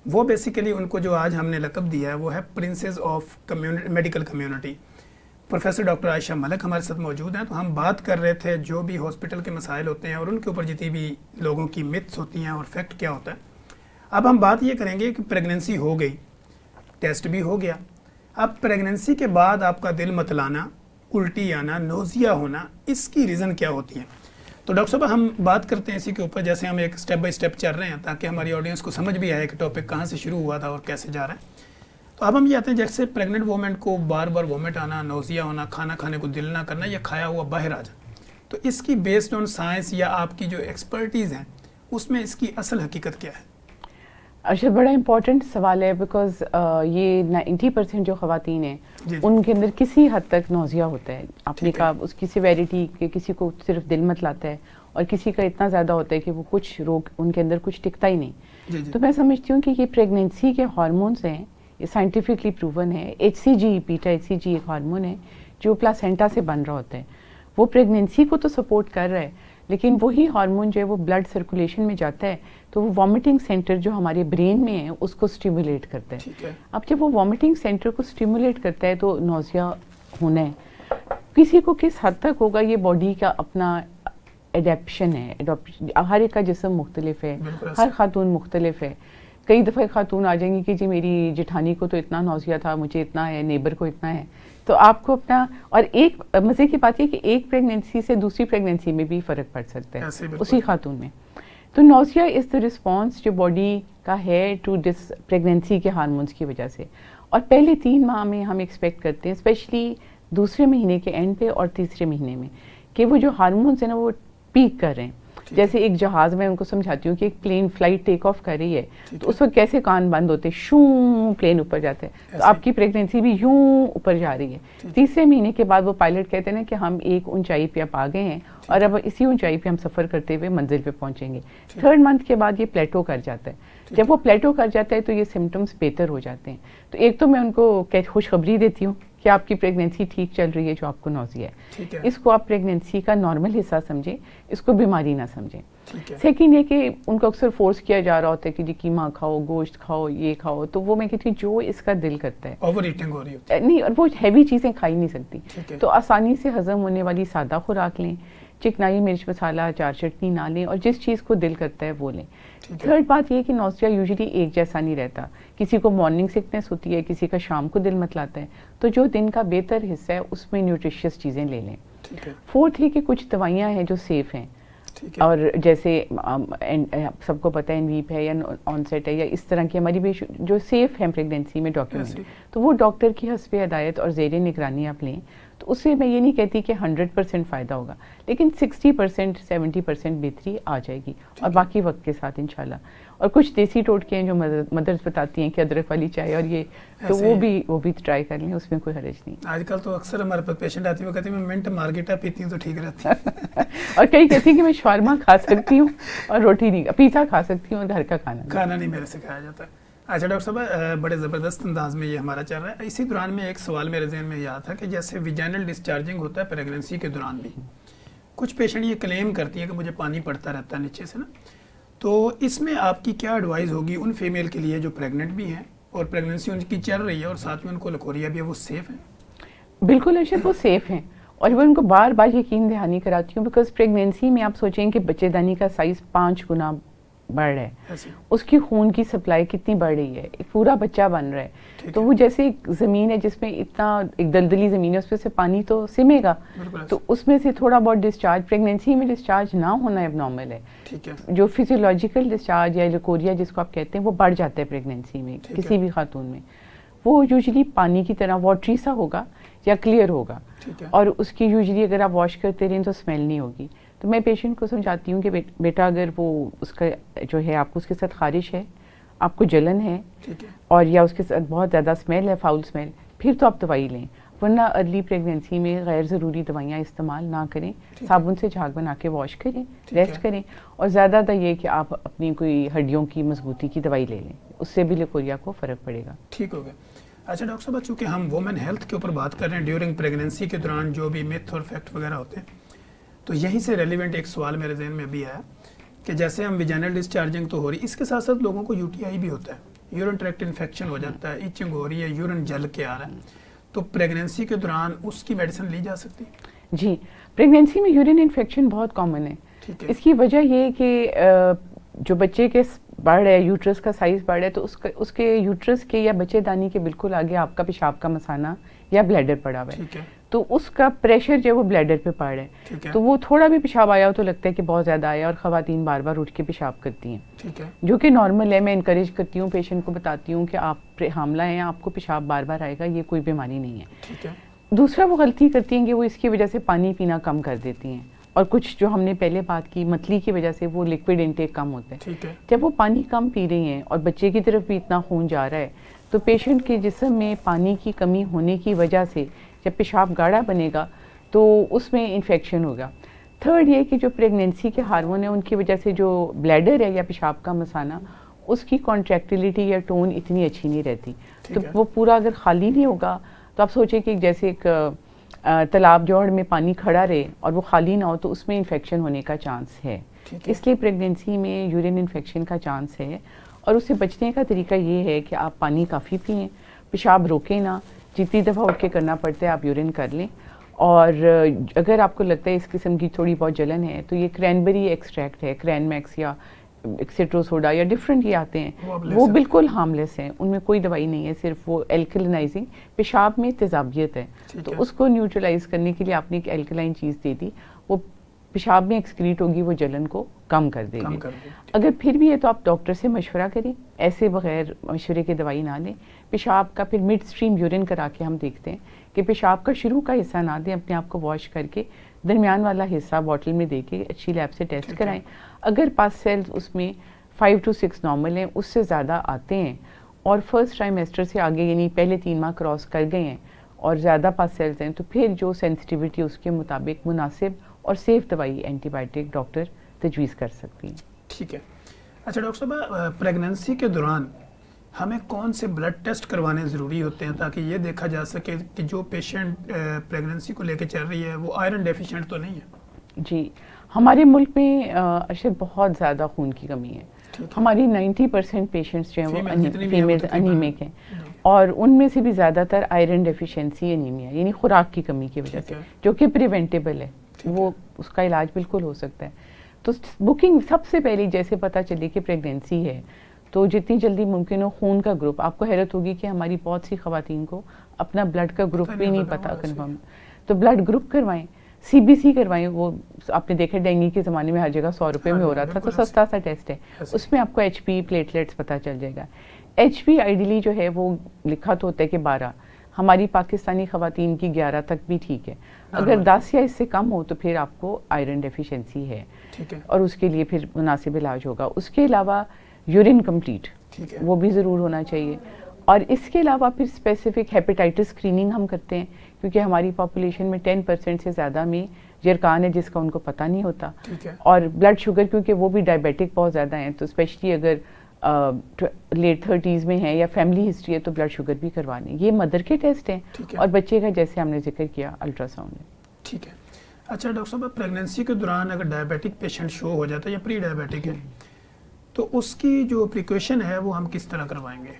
وہ بیسیکلی ان کو جو آج ہم نے لقب دیا ہے وہ ہے princess of medical community. Professor doctor Ayesha Malik ہمارے ساتھ موجود ہیں. تو ہم بات کر رہے تھے جو بھی ہاسپٹل کے مسائل ہوتے ہیں اور ان کے اوپر جتنی بھی لوگوں کی متس ہوتی ہیں اور فیکٹ کیا ہوتا ہے. اب ہم بات یہ کریں گے کہ پریگننسی ہو گئی، ٹیسٹ بھی ہو گیا، اب پریگننسی کے بعد آپ کا دل متلانا، الٹی آنا، نوزیا ہونا، اس کی ریزن کیا ہوتی ہے؟ تو ڈاکٹر صاحب ہم بات کرتے ہیں اسی کے اوپر، جیسے ہم ایک سٹیپ بائی سٹیپ چل رہے ہیں تاکہ ہماری آڈینس کو سمجھ بھی آئے کہ ٹاپک کہاں سے شروع ہوا تھا اور کیسے جا رہا ہے. تو اب ہم یہ آتے ہیں جیسے پریگننٹ وومن کو بار بار وومٹ آنا، نوزیا ہونا، کھانا کھانے کو دل نہ کرنا یا کھایا ہوا باہر آ جانا. تو اس کی بیسڈ آن سائنس یا آپ کی جو ایکسپرٹیز ہیں اس میں اس کی اصل حقیقت کیا ہے؟ اچھا، بڑا امپورٹنٹ سوال ہے بیکاز یہ 90% جو خواتین ہیں ان کے اندر کسی حد تک نوزیا ہوتا ہے. آپ نے کہا اس کی سیویرٹی کہ کسی کو صرف دل متلاتا ہے اور کسی کا اتنا زیادہ ہوتا ہے کہ وہ کچھ روگ ان کے اندر کچھ ٹکتا ہی نہیں. تو میں سمجھتی ہوں کہ یہ پریگننسی کے ہارمونس ہیں، یہ سائنٹیفکلی پروون ہے. HCG بیٹا HCG ایک ہارمون ہے جو پلاسینٹا سے بن رہا ہوتا ہے. وہ پریگننسی کو تو سپورٹ کر رہا ہے لیکن وہی ہارمون جو ہے وہ بلڈ سرکولیشن میں جاتا ہے تو وہ وامٹنگ سینٹر جو ہمارے برین میں ہے اس کو سٹیمولیٹ کرتا ہے. اب جب وہ وامٹنگ سینٹر کو سٹیمولیٹ کرتا ہے تو نوزیا ہونا ہے. کسی کو کس حد تک ہوگا یہ باڈی کا اپنا ایڈیپشن ہے. ہر ایک کا جسم مختلف ہے، ہر خاتون مختلف ہے. کئی دفعہ خاتون آ جائیں گی کہ جی میری جٹھانی کو تو اتنا نوزیا تھا، مجھے اتنا ہے، نیبر کو اتنا ہے. تو آپ کو اپنا، اور ایک مزے کی بات یہ کہ ایک پریگننسی سے دوسری پریگننسی میں بھی فرق پڑ سکتا ہے اسی خاتون میں. تو نوزیا از دا رسپانس جو باڈی کا ہے ٹو دس پریگننسی کے ہارمونس کی وجہ سے. اور پہلے 3 ماہ میں ہم ایکسپیکٹ کرتے ہیں اسپیشلی دوسرے مہینے کے اینڈ پہ اور تیسرے مہینے میں کہ وہ جو ہارمونس ہیں نا وہ پیک کر رہے ہیں. جیسے ایک جہاز میں ان کو سمجھاتی ہوں کہ ایک پلین فلائٹ ٹیک آف کر رہی ہے تو اس وقت کیسے کان بند ہوتے ہیں، شوں پلین اوپر جاتے ہیں. تو آپ کی پریگننسی بھی یوں اوپر جا رہی ہے. تیسرے مہینے کے بعد وہ پائلٹ کہتے ہیں نا کہ ہم ایک اونچائی پہ اب آ گئے ہیں اور اب اسی اونچائی پہ ہم سفر کرتے ہوئے منزل پہ پہنچیں گے. 3rd منتھ کے بعد یہ پلیٹو کر جاتا ہے. جب وہ پلیٹو کر جاتا ہے تو یہ سمٹمز بہتر ہو جاتے ہیں. تو ایک تو میں ان کو خوشخبری دیتی ہوں کہ آپ کی پریگننسی ٹھیک چل رہی ہے جو آپ کو نوزیا ہے. اس کو آپ پریگننسی کا نارمل حصہ سمجھیں، اس کو بیماری نہ سمجھیں. سیکنڈ یہ کہ ان کو اکثر فورس کیا جا رہا ہوتا ہے کہ جی قیمہ کھاؤ، گوشت کھاؤ، یہ کھاؤ. تو وہ میں کہتی ہوں جو اس کا دل کرتا ہے، اوور ایٹنگ ہو رہی ہوتی ہے نہیں، اور وہ ہیوی چیزیں کھائی نہیں سکتی تو آسانی سے ہضم ہونے والی سادہ خوراک لیں. چکنائی، مرچ مسالہ، اچار چٹنی نہ لیں اور جس چیز کو دل کرتا ہے وہ لیں. 3rd بات یہ کہ نوزیا یوزلی ایک جیسا نہیں رہتا. کسی کو مارننگ سکنس ہوتی ہے، کسی کا شام کو دل متلاتا ہے. تو جو دن کا بہتر حصہ ہے اس میں نیوٹریشیس چیزیں لے لیں. 4th ہے کہ کچھ دوائیاں ہیں جو سیف ہیں اور جیسے سب کو پتہ ہے انویپ ہے یا آنسیٹ ہے یا اس طرح کی ہماری جو سیف ہیں پریگننسی میں ڈاکیومنٹ، تو وہ ڈاکٹر کی حسب ہدایت اور زیر نگرانی آپ لیں. تو اس سے میں یہ نہیں کہتی کہ 100% فائدہ ہوگا لیکن 60% 70% بہتری آ جائے گی اور باقی وقت کے ساتھ انشاءاللہ. اور کچھ دیسی ٹوٹکے ہیں جو مدرس بتاتی ہیں کہ ادرک والی چائے اور یہ تو وہ بھی ٹرائی کر لیں، اس میں کوئی حرج نہیں. آج کل تو اکثر ہمارے پاس پیشنٹ آتی ہے وہ کہتی ہے میں منٹ مارگیٹا پیتی ہوں تو ٹھیک رہتی ہے اور کئی کہتی ہیں کہ میں شاورما کھا سکتی ہوں اور روٹی نہیں، پیزا کھا سکتی ہوں اور گھر کا کھانا نہیں میرے سے کھایا جاتا ہے. اچھا ڈاکٹر صاحب، بڑے زبردست انداز میں یہ ہمارا چل رہا ہے. اسی دوران میں ایک سوال میرے ذہن میں یاد تھا کہ جیسے ویجینل ڈسچارجنگ ہوتا ہے پریگننسی کے دوران بھی، کچھ پیشنٹ یہ کلیم کرتی ہیں کہ مجھے پانی پڑتا رہتا ہے نیچے سے نا. تو اس میں آپ کی کیا ایڈوائز ہوگی ان فیمیل کے لیے جو پریگننٹ بھی ہیں اور پریگننسی ان کی چل رہی ہے اور ساتھ میں ان کو لکوریا بھی ہے، وہ سیف ہیں؟ بالکل ارشد، وہ سیف ہیں اور میں ان کو بار بار یقین دہانی کراتی ہوں بیکاز پریگننسی میں آپ سوچیں کہ بچے دانی کا سائز 5 گنا بڑھ رہا ہے، اس کی خون کی سپلائی کتنی بڑھ رہی ہے، ایک پورا بچہ بن رہا ہے. تو وہ جیسے ایک زمین ہے جس میں اتنا ایک دلدلی زمین ہے، اس پہ سے پانی تو سمے گا تو اس میں سے تھوڑا بہت ڈسچارج پریگننسی میں ڈسچارج نہ ہونا اب نارمل ہے. جو فزیولوجیکل ڈسچارج یا لیکوریا جس کو آپ کہتے ہیں وہ بڑھ جاتا ہے پریگننسی میں کسی بھی خاتون میں. وہ یوزلی پانی کی طرح واٹری سا ہوگا یا کلیئر ہوگا اور اس کی یوزلی اگر آپ واش کرتے رہیں تو اسمیل نہیں ہوگی. تو میں پیشنٹ کو سمجھاتی ہوں کہ بیٹا اگر وہ اس کا جو ہے آپ کو اس کے ساتھ خارش ہے، آپ کو جلن ہے اور یا اس کے ساتھ بہت زیادہ اسمیل ہے، فاؤل اسمیل، پھر تو آپ دوائی لیں، ورنہ ارلی پریگننسی میں غیر ضروری دوائیاں استعمال نہ کریں. صابن سے جھاگ بنا کے واش کریں، ریسٹ کریں اور زیادہ تر یہ کہ آپ اپنی کوئی ہڈیوں کی مضبوطی کی دوائی لے لیں، اس سے بھی لیکوریا کو فرق پڑے گا. ٹھیک ہو گیا. اچھا ڈاکٹر صاحب، چونکہ ہم وومن ہیلتھ کے اوپر بات کر رہے ہیں، ڈیورنگ پریگنینسی کے دوران جو بھی میتھ اور فیکٹ وغیرہ ہوتے ہیں، تو یہیں سے ریلیونٹ ایک سوال میرے ذہن میں ابھی آیا کہ جیسے ہم ویجینل ڈسچارجنگ تو ہو رہی، اس کے ساتھ ساتھ لوگوں کو UTI بھی ہوتا ہے، یورین ٹریکٹ انفیکشن ہو جاتا ہے، ایچنگ ہو رہی ہے، یورین جل کے آ رہا ہے، تو پریگنینسی کے دوران اس کی میڈیسن لی جا سکتی ہے؟ جی، پریگنینسی میں یورین انفیکشن بہت کامن ہے. اس کی وجہ یہ کہ جو بچے کے بڑھ ہے، یوٹرس کا سائز بڑھ ہے، تو اس کے یوٹرس کے یا بچے دانی کے بالکل آگے آپ کا پیشاب کا مثانہ یا بلیڈر پڑا ہوا ہے، تو اس کا پریشر جو ہے وہ بلیڈر پہ پڑ رہا ہے، تو وہ تھوڑا بھی پیشاب آیا ہو تو لگتا ہے کہ بہت زیادہ آیا، اور خواتین بار بار اٹھ کے پیشاب کرتی ہیں، جو کہ نارمل ہے. میں انکریج کرتی ہوں، پیشنٹ کو بتاتی ہوں کہ آپ حاملہ ہیں، آپ کو پیشاب بار بار آئے گا، یہ کوئی بیماری نہیں ہے. دوسرا وہ غلطی کرتی ہیں کہ وہ اس کی وجہ سے پانی پینا کم کر دیتی ہیں، اور کچھ جو ہم نے پہلے بات کی متلی کی وجہ سے وہ لیکوڈ انٹیک کم ہوتا ہے. جب وہ پانی کم پی رہی ہیں اور بچے کی طرف بھی اتنا خون جا رہا ہے، تو پیشنٹ کے جسم میں پانی کی کمی ہونے کی وجہ سے جب پیشاب گاڑھا بنے گا تو اس میں انفیکشن ہوگا. تھرڈ یہ کہ جو پریگنینسی کے ہارمون ہیں ان کی وجہ سے جو بلیڈر ہے یا پیشاب کا مثانہ، اس کی کانٹریکٹیلیٹی یا ٹون اتنی اچھی نہیں رہتی، تو وہ پورا اگر خالی نہیں ہوگا تو آپ سوچیں کہ جیسے ایک تالاب جوڑ میں پانی کھڑا رہے اور وہ خالی نہ ہو تو اس میں انفیکشن ہونے کا چانس ہے. اس لیے پریگنینسی میں یورین انفیکشن کا چانس ہے، اور اس سے بچنے کا طریقہ یہ ہے کہ آپ پانی کافی پئیں، پیشاب روکیں نہ، جتنی دفعہ اٹھ کے کرنا پڑتا ہے آپ یورین کر لیں. اور اگر آپ کو لگتا ہے اس قسم کی تھوڑی بہت جلن ہے تو یہ کرینبری ایکسٹریکٹ ہے، کرین میکس یا سٹرو سوڈا یا ڈفرینٹ یہ آتے ہیں، وہ بالکل ہارملیس ہیں، ان میں کوئی دوائی نہیں ہے، صرف وہ الکلینائزنگ، پیشاب میں تیزابیت ہے تو اس کو نیوٹرلائز کرنے کے لیے آپ نے ایک الکلائن چیز دے دی، وہ پیشاب میں ایکسکریٹ ہوگی، وہ جلن کو کم کر دے گی. اگر پھر بھی ہے تو آپ ڈاکٹر سے مشورہ کریں، ایسے بغیر مشورے کے دوائی نہ لیں. پیشاب کا پھر مڈ اسٹریم یورین کرا کے ہم دیکھتے ہیں کہ پیشاب کا شروع کا حصہ نہ دیں، اپنے آپ کو واش کر کے درمیان والا حصہ بوٹل میں دے کے اچھی لیب سے ٹیسٹ کرائیں. اگر پاس سیلز اس میں 5 to 6 نارمل ہیں، اس سے زیادہ آتے ہیں اور فرسٹ ٹرائمیسٹر سے آگے یعنی پہلے 3 ماہ کراس کر گئے ہیں اور زیادہ پاس سیلز ہیں، تو پھر جو سینسٹیوٹی اس کے مطابق مناسب اور سیف دوائی اینٹی بائیوٹک ڈاکٹر تجویز کر سکتی ہیں. ٹھیک ہے. اچھا ڈاکٹر صاحب، پریگنینسی کے دوران ہمیں کون سے بلڈ ٹیسٹ کروانے ضروری ہوتے ہیں تاکہ یہ دیکھا جا سکے کہ جو پیشنٹ پریگنینسی کو لے کے چل رہی ہے وہ آئرن ڈیفیشینٹ تو نہیں ہے؟ جی، ہمارے ملک میں ارشد بہت زیادہ خون کی کمی ہے. ہماری 90% پیشنٹس جو ہیں وہ فیمیل انیمک ہیں، اور ان میں سے بھی زیادہ تر آئرن ڈیفیشینسی انیمیا یعنی خوراک کی کمی کی وجہ سے، جو کہ پریونٹیبل ہے، وہ اس کا علاج بالکل ہو سکتا ہے. تو بکنگ سب سے پہلے جیسے پتہ چلے کہ پریگنینسی ہے تو جتنی جلدی ممکن ہو خون کا گروپ، آپ کو حیرت ہوگی کہ ہماری بہت سی خواتین کو اپنا بلڈ کا گروپ بھی نہیں پتہ کنفرم، تو بلڈ گروپ کروائیں، CBC کروائیں. وہ آپ نے دیکھا ڈینگی کے زمانے میں ہر جگہ 100 روپے میں ہو رہا تھا، تو سستا سا ٹیسٹ ہے، اس میں آپ کو HP پلیٹلیٹس پتہ چل جائے گا. HP آئیڈیلی جو ہے وہ لکھا تو ہوتا ہے کہ 12، ہماری پاکستانی خواتین کی 11 تک بھی ٹھیک ہے. اگر 10 یا اس سے کم ہو تو پھر آپ کو آئرن ڈیفیشینسی ہے، اور اس کے لیے پھر مناسب علاج ہوگا. اس کے علاوہ یورین کمپلیٹ وہ بھی ضرور ہونا چاہیے. اور اس کے علاوہ پھر اسپیسیفک ہیپیٹائٹس اسکریننگ ہم کرتے ہیں، کیونکہ ہماری پاپولیشن میں 10% سے زیادہ میں جرکان ہے جس کا ان کو پتہ نہیں ہوتا. اور بلڈ شوگر کیونکہ وہ بھی ڈائبیٹک بہت زیادہ ہیں، تو اسپیشلی اگر لیٹ 30s میں ہیں یا فیملی ہسٹری ہے تو بلڈ شوگر بھی کروانے. یہ مدر کے ٹیسٹ ہیں، اور بچے کا جیسے ہم نے ذکر کیا الٹرا ساؤنڈ ہے. ٹھیک ہے. اچھا ڈاکٹر صاحب، پریگنینسی کے دوران اگر ڈائبیٹک پیشنٹ شو ہو جاتا ہے یا پری ڈائبیٹک ہے تو اس کی جو پریکویشن ہے وہ ہم کس طرح کروائیں گے؟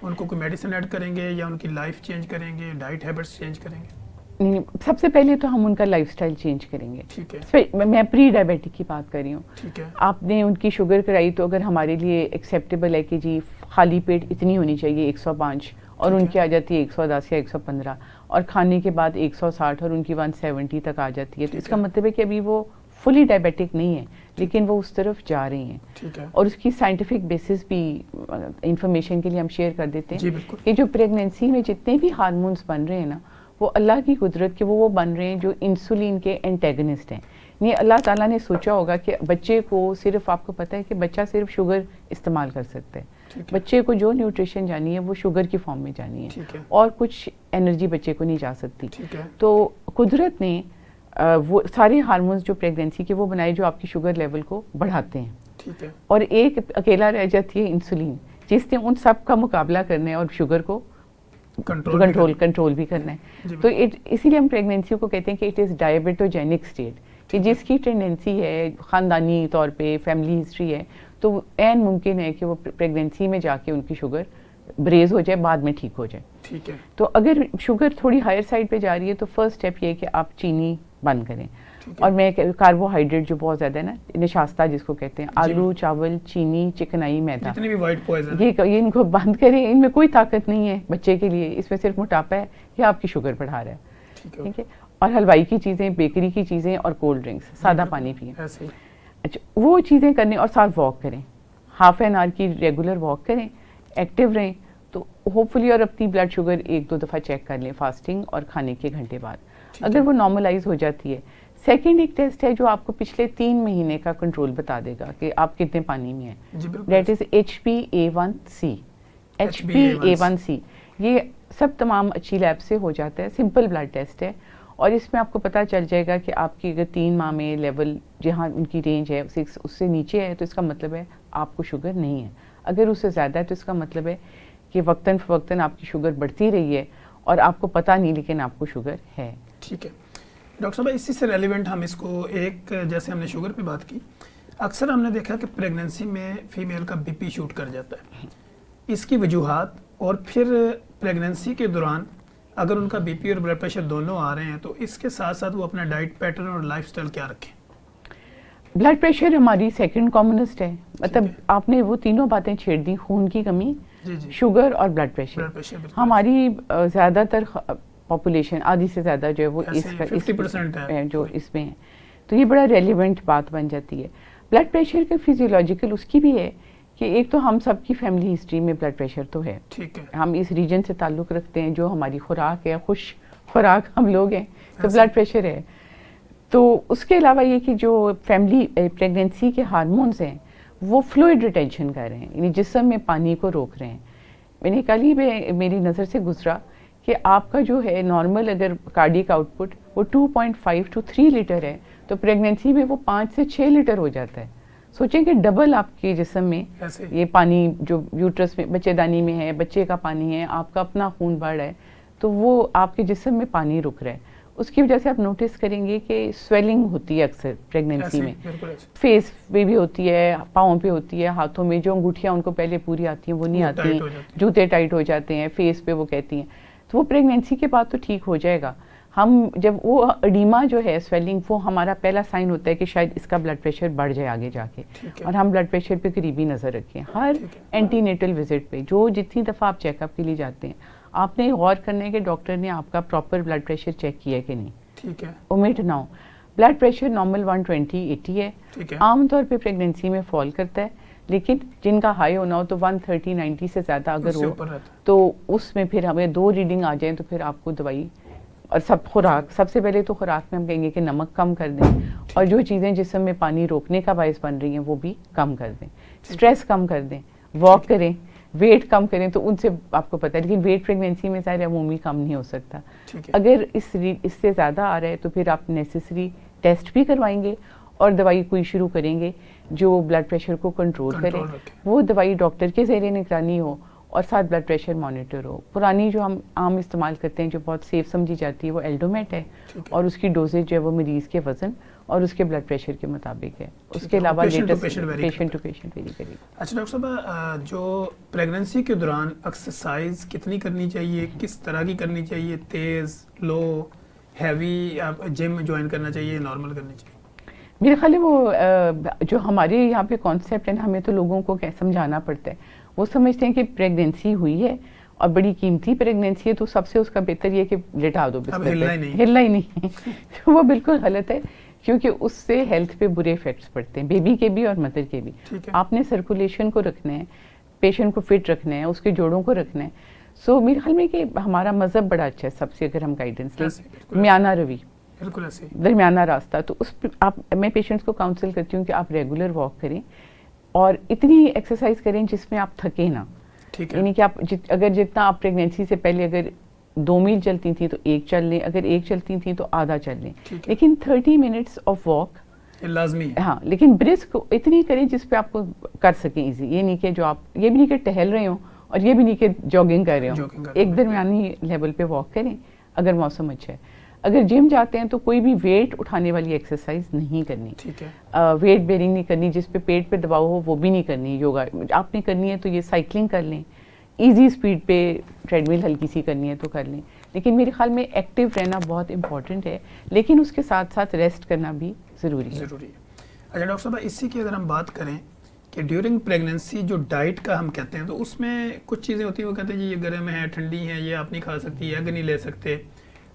ان کو کوئی میڈیسن ایڈ کریں گے یا ان کی لائف چینج کریں گے، ڈائٹ ہیبٹس چینج کریں گے؟ سب سے پہلے تو ہم ان کا لائف سٹائل چینج کریں گے. میں پری ڈائبیٹک کی بات کر رہی ہوں. آپ نے ان کی شوگر کرائی تو اگر ہمارے لیے ایکسیپٹیبل ہے کہ جی خالی پیٹ اتنی ہونی چاہیے 105 اور ان کی آ جاتی ہے 110 یا 115، اور کھانے کے بعد 160 اور ان کی 170 تک آ جاتی ہے، تو اس کا مطلب ہے کہ ابھی وہ فلی ڈائبیٹک نہیں ہے لیکن وہ اس طرف جا رہی ہیں. اور اس کی سائنٹیفک بیسس بھی انفارمیشن کے لیے ہم شیئر کر دیتے ہیں کہ جو پریگنینسی میں جتنے بھی ہارمونس بن رہے ہیں نا، وہ اللہ کی قدرت کے وہ بن رہے ہیں جو انسولین کے اینٹیگنسٹ ہیں. یعنی اللہ تعالیٰ نے سوچا ہوگا کہ بچے کو صرف، آپ کو پتہ ہے کہ بچہ صرف شوگر استعمال کر سکتا ہے، بچے کو جو نیوٹریشن جانی ہے وہ شوگر کی فارم میں جانی ہے، اور کچھ انرجی بچے کو نہیں جا سکتی. تو قدرت نے وہ سارے ہارمونس جو پریگنینسی کے وہ بنائے جو آپ کی شوگر لیول کو بڑھاتے ہیں، اور ایک اکیلا رہ جاتی ہے انسولین جس نے ان سب کا مقابلہ کرنا ہے اور شوگر کو کنٹرول بھی کرنا ہے. تو اسی لیے ہم پریگنینسی کو کہتے ہیں کہ اٹ از ڈائبیٹوجینک اسٹیٹ, کہ جس کی ٹینڈنسی ہے, خاندانی طور پہ فیملی ہسٹری ہے, تو عین ممکن ہے کہ وہ پریگنینسی میں جا کے ان کی شوگر بریز ہو جائے, بعد میں ٹھیک ہو جائے. ٹھیک ہے. تو اگر شوگر تھوڑی ہائر سائڈ پہ جا رہی ہے تو فرسٹ اسٹیپ یہ ہے کہ آپ چینی بند کریں. اور میں کاربوہائیڈریٹ جو بہت زیادہ ہے نا, نشاستہ جس کو کہتے ہیں, آلو, چاول, چینی, چکنائی, میدا, جتنی بھی وائٹ پوائزن, یہ ان کو بند کریں. ان میں کوئی طاقت نہیں ہے بچے کے لیے, اس میں صرف موٹاپا ہے, یہ آپ کی شوگر بڑھا رہا ہے. ٹھیک ہے. اور حلوائی کی چیزیں, بیکری کی چیزیں اور کولڈ ڈرنکس, سادہ پانی پئیں. اچھا, وہ چیزیں کریں اور ساتھ واک کریں, ہاف این آور کی ریگولر واک کریں, ایکٹیو رہیں. تو ہوپ فلی, اور اپنی بلڈ شوگر ایک دو دفعہ چیک کر لیں فاسٹنگ اور کھانے کے گھنٹے بعد. اگر وہ نارملائز ہو جاتی ہے, سیکنڈ ایک ٹیسٹ ہے جو آپ کو پچھلے 3 مہینے کا کنٹرول بتا دے گا کہ آپ کتنے پانی میں ہیں. That is HbA1c. HbA1c یہ سب تمام اچھی لیب سے ہو جاتا ہے, سمپل بلڈ ٹیسٹ ہے, اور اس میں آپ کو پتہ چل جائے گا کہ آپ کی اگر 3 ماہ میں لیول جہاں ان کی رینج ہے 6 اس سے نیچے ہے تو اس کا مطلب ہے آپ کو شوگر نہیں ہے. اگر اس سے زیادہ ہے تو اس کا مطلب ہے کہ وقتاً فوقتاً آپ کی شوگر بڑھتی رہی ہے اور آپ کو پتہ نہیں لیکن آپ کو شوگر ہے. ٹھیک ہے ڈاکٹر صاحب, اسی سے ریلیونٹ ہم اس کو ایک, جیسے ہم نے شوگر پہ بات کی, اکثر ہم نے دیکھا کہ پریگننسی میں فیمیل کا بی پی شوٹ کر جاتا ہے, اس کی وجوہات, اور پھر پریگننسی کے دوران اگر ان کا بی پی اور بلڈ پریشر دونوں آ رہے ہیں تو اس کے ساتھ ساتھ وہ اپنا ڈائٹ پیٹرن اور لائف سٹائل کیا رکھیں؟ بلڈ پریشر ہماری سیکنڈ کامنسٹ ہے, مطلب آپ نے وہ تینوں باتیں چھیڑ دی, خون کی کمی, شوگر اور بلڈ پریشر. ہماری زیادہ تر پاپولیشن, آدھی سے زیادہ جو ہے وہ 50% ہے جو اس میں ہے, تو یہ بڑا ریلیونٹ بات بن جاتی ہے. بلڈ پریشر کے فیزیولوجیکل اس کی بھی ہے کہ ایک تو ہم سب کی فیملی ہسٹری میں بلڈ پریشر تو ہے, ہم اس ریجن سے تعلق رکھتے ہیں, جو ہماری خوراک ہے, خوش خوراک ہم لوگ ہیں, تو بلڈ پریشر ہے. تو اس کے علاوہ یہ کہ جو فیملی پریگننسی کے ہارمونز ہیں وہ فلوئڈ ریٹینشن کر رہے ہیں, یعنی جسم میں پانی کو روک رہے ہیں. میں نے کل ہی میری نظر سے گزرا کہ آپ کا جو ہے نارمل اگر کارڈیک آؤٹ پٹ وہ 2.5 to 3 لیٹر ہے, تو پریگننسی میں وہ 5 سے 6 لیٹر ہو جاتا ہے. سوچیں کہ ڈبل آپ کے جسم میں یہ پانی جو یوٹرس میں بچے دانی میں ہے, بچے کا پانی ہے, آپ کا اپنا خون بڑھ رہا ہے, تو وہ آپ کے جسم میں پانی رک رہا ہے. اس کی وجہ سے آپ نوٹس کریں گے کہ سویلنگ ہوتی ہے اکثر پریگننسی میں, فیس پہ بھی ہوتی ہے, پاؤں پہ ہوتی ہے, ہاتھوں میں جو انگوٹھیاں ان کو پہلے پوری آتی ہیں وہ نہیں آتی ہیں, جوتے ٹائٹ ہو جاتے ہیں, فیس پہ وہ کہتی ہیں. تو وہ پریگننسی کے بعد تو ٹھیک ہو جائے گا. ہم جب وہ اڈیما جو ہے سویلنگ, وہ ہمارا پہلا سائن ہوتا ہے کہ شاید اس کا بلڈ پریشر بڑھ جائے آگے جا کے, اور ہم بلڈ پریشر پہ قریبی نظر رکھیں. ہر اینٹی نیٹل وزٹ پہ جو جتنی دفعہ آپ چیک اپ کے لیے جاتے ہیں, آپ نے غور کرنا ہے کہ ڈاکٹر نے آپ کا پراپر بلڈ پریشر چیک کیا ہے کہ نہیں. ٹھیک ہے, اومٹ نہ ہو. بلڈ پریشر نارمل 120/80 ہے, عام طور پہ پریگننسی میں فال کرتا ہے, لیکن جن کا ہائی ہونا ہو تو 130/90 سے زیادہ اگر ہو تو اس میں پھر ہمیں 2 ریڈنگ آ جائیں تو پھر آپ کو دوائی اور خوراک, سب سے پہلے تو خوراک میں ہم کہیں گے کہ نمک کم کر دیں, اور جو چیزیں جسم میں پانی روکنے کا باعث بن رہی ہیں وہ بھی کم کر دیں. اسٹریس کم کر دیں, واک کریں, ویٹ کم کریں, تو ان سے آپ کو پتہ ہے. لیکن ویٹ پریگننسی میں ظاہر عمومی کم نہیں ہو سکتا. اگر اس سے زیادہ آ رہا ہے تو پھر آپ نیسیسری ٹیسٹ بھی کروائیں گے اور دوائی کوئی شروع کریں گے جو بلڈ پریشر کو کنٹرول کرے. وہ دوائی ڈاکٹر کے زیر نگرانی ہو اور ساتھ بلڈ پریشر مانیٹر ہو. پرانی جو ہم عام استعمال کرتے ہیں جو بہت سیف سمجھی جاتی ہے وہ ایلڈومیٹ ہے, اور اس کی ڈوزیج جو ہے وہ مریض کے وزن اور اس کے بلڈ پریشر کے مطابق ہے. اس کے علاوہ پیشنٹ ٹو پیشنٹ ویری کرے گا. اچھا ڈاکٹر صاحب, جو پریگننسی کے دوران ایکسرسائز کتنی کرنی چاہیے, کس طرح کی کرنی چاہیے, تیز, لو, ہیوی, جم جوائن کرنا چاہیے, نارمل کرنی چاہیے؟ میرے خیال ہے وہ جو ہمارے یہاں پہ کانسیپٹ ہے نا, ہمیں تو لوگوں کو سمجھانا پڑتا ہے. وہ سمجھتے ہیں کہ پریگننسی ہوئی ہے اور بڑی قیمتی پریگننسی ہے تو سب سے اس کا بہتر یہ کہ لٹا دو, ہلنا ہی نہیں. وہ بالکل غلط ہے, کیونکہ اس سے ہیلتھ پہ برے افیکٹس پڑتے ہیں, بیبی کے بھی اور مدر کے بھی. آپ نے سرکولیشن کو رکھنا ہے, پیشنٹ کو فٹ رکھنا ہے, اس کے جوڑوں کو رکھنا ہے. سو میرے خیال میں کہ ہمارا مذہب بڑا اچھا ہے سب سے, اگر ہم گائیڈنس لیں, میانہ روی, درمیانہ راستہ. تو اس میں پیشنٹس کو کاؤنسل کرتی ہوں کہ آپ ریگولر واک کریں اور اتنی ایکسرسائز کریں جس میں آپ تھکیں نہ. یعنی کہ آپ اگر جتنا آپ پریگننسی سے پہلے اگر 2 میل چلتی تھیں تو 1 چل لیں, اگر 1 چلتی تھیں تو آدھا چل لیں, لیکن 30 منٹس آف واک لازمی. ہاں, لیکن برسک اتنی کریں جس پہ آپ کو کر سکیں ایزی. یہ نہیں کہ جو آپ, یہ بھی نہیں کہ ٹہل رہے ہوں اور یہ بھی نہیں کہ جاگنگ کر رہے ہوں. ایک درمیانی لیول پہ واک کریں اگر موسم اچھا ہے. اگر جم جاتے ہیں تو کوئی بھی ویٹ اٹھانے والی ایکسرسائز نہیں کرنی, ویٹ بیئرنگ نہیں کرنی, جس پہ پیٹ پہ دباؤ ہو وہ بھی نہیں کرنی. یوگا آپ نے کرنی ہے تو یہ سائیکلنگ کر لیں, ایزی اسپیڈ پہ ٹریڈ مل ہلکی سی کرنی ہے تو کر لیں. لیکن میرے خیال میں ایکٹیو رہنا بہت امپورٹنٹ ہے, لیکن اس کے ساتھ ساتھ ریسٹ کرنا بھی ضروری ہے. اچھا ڈاکٹر صاحب, اسی کی اگر ہم بات کریں کہ ڈیورنگ پریگنینسی جو ڈائٹ کا ہم کہتے ہیں تو اس میں کچھ چیزیں ہوتی ہیں, وہ کہتے ہیں جی یہ گرم ہے, ٹھنڈی ہے, یہ آپ نہیں کھا سکتی, ایگ نہیں لے سکتے,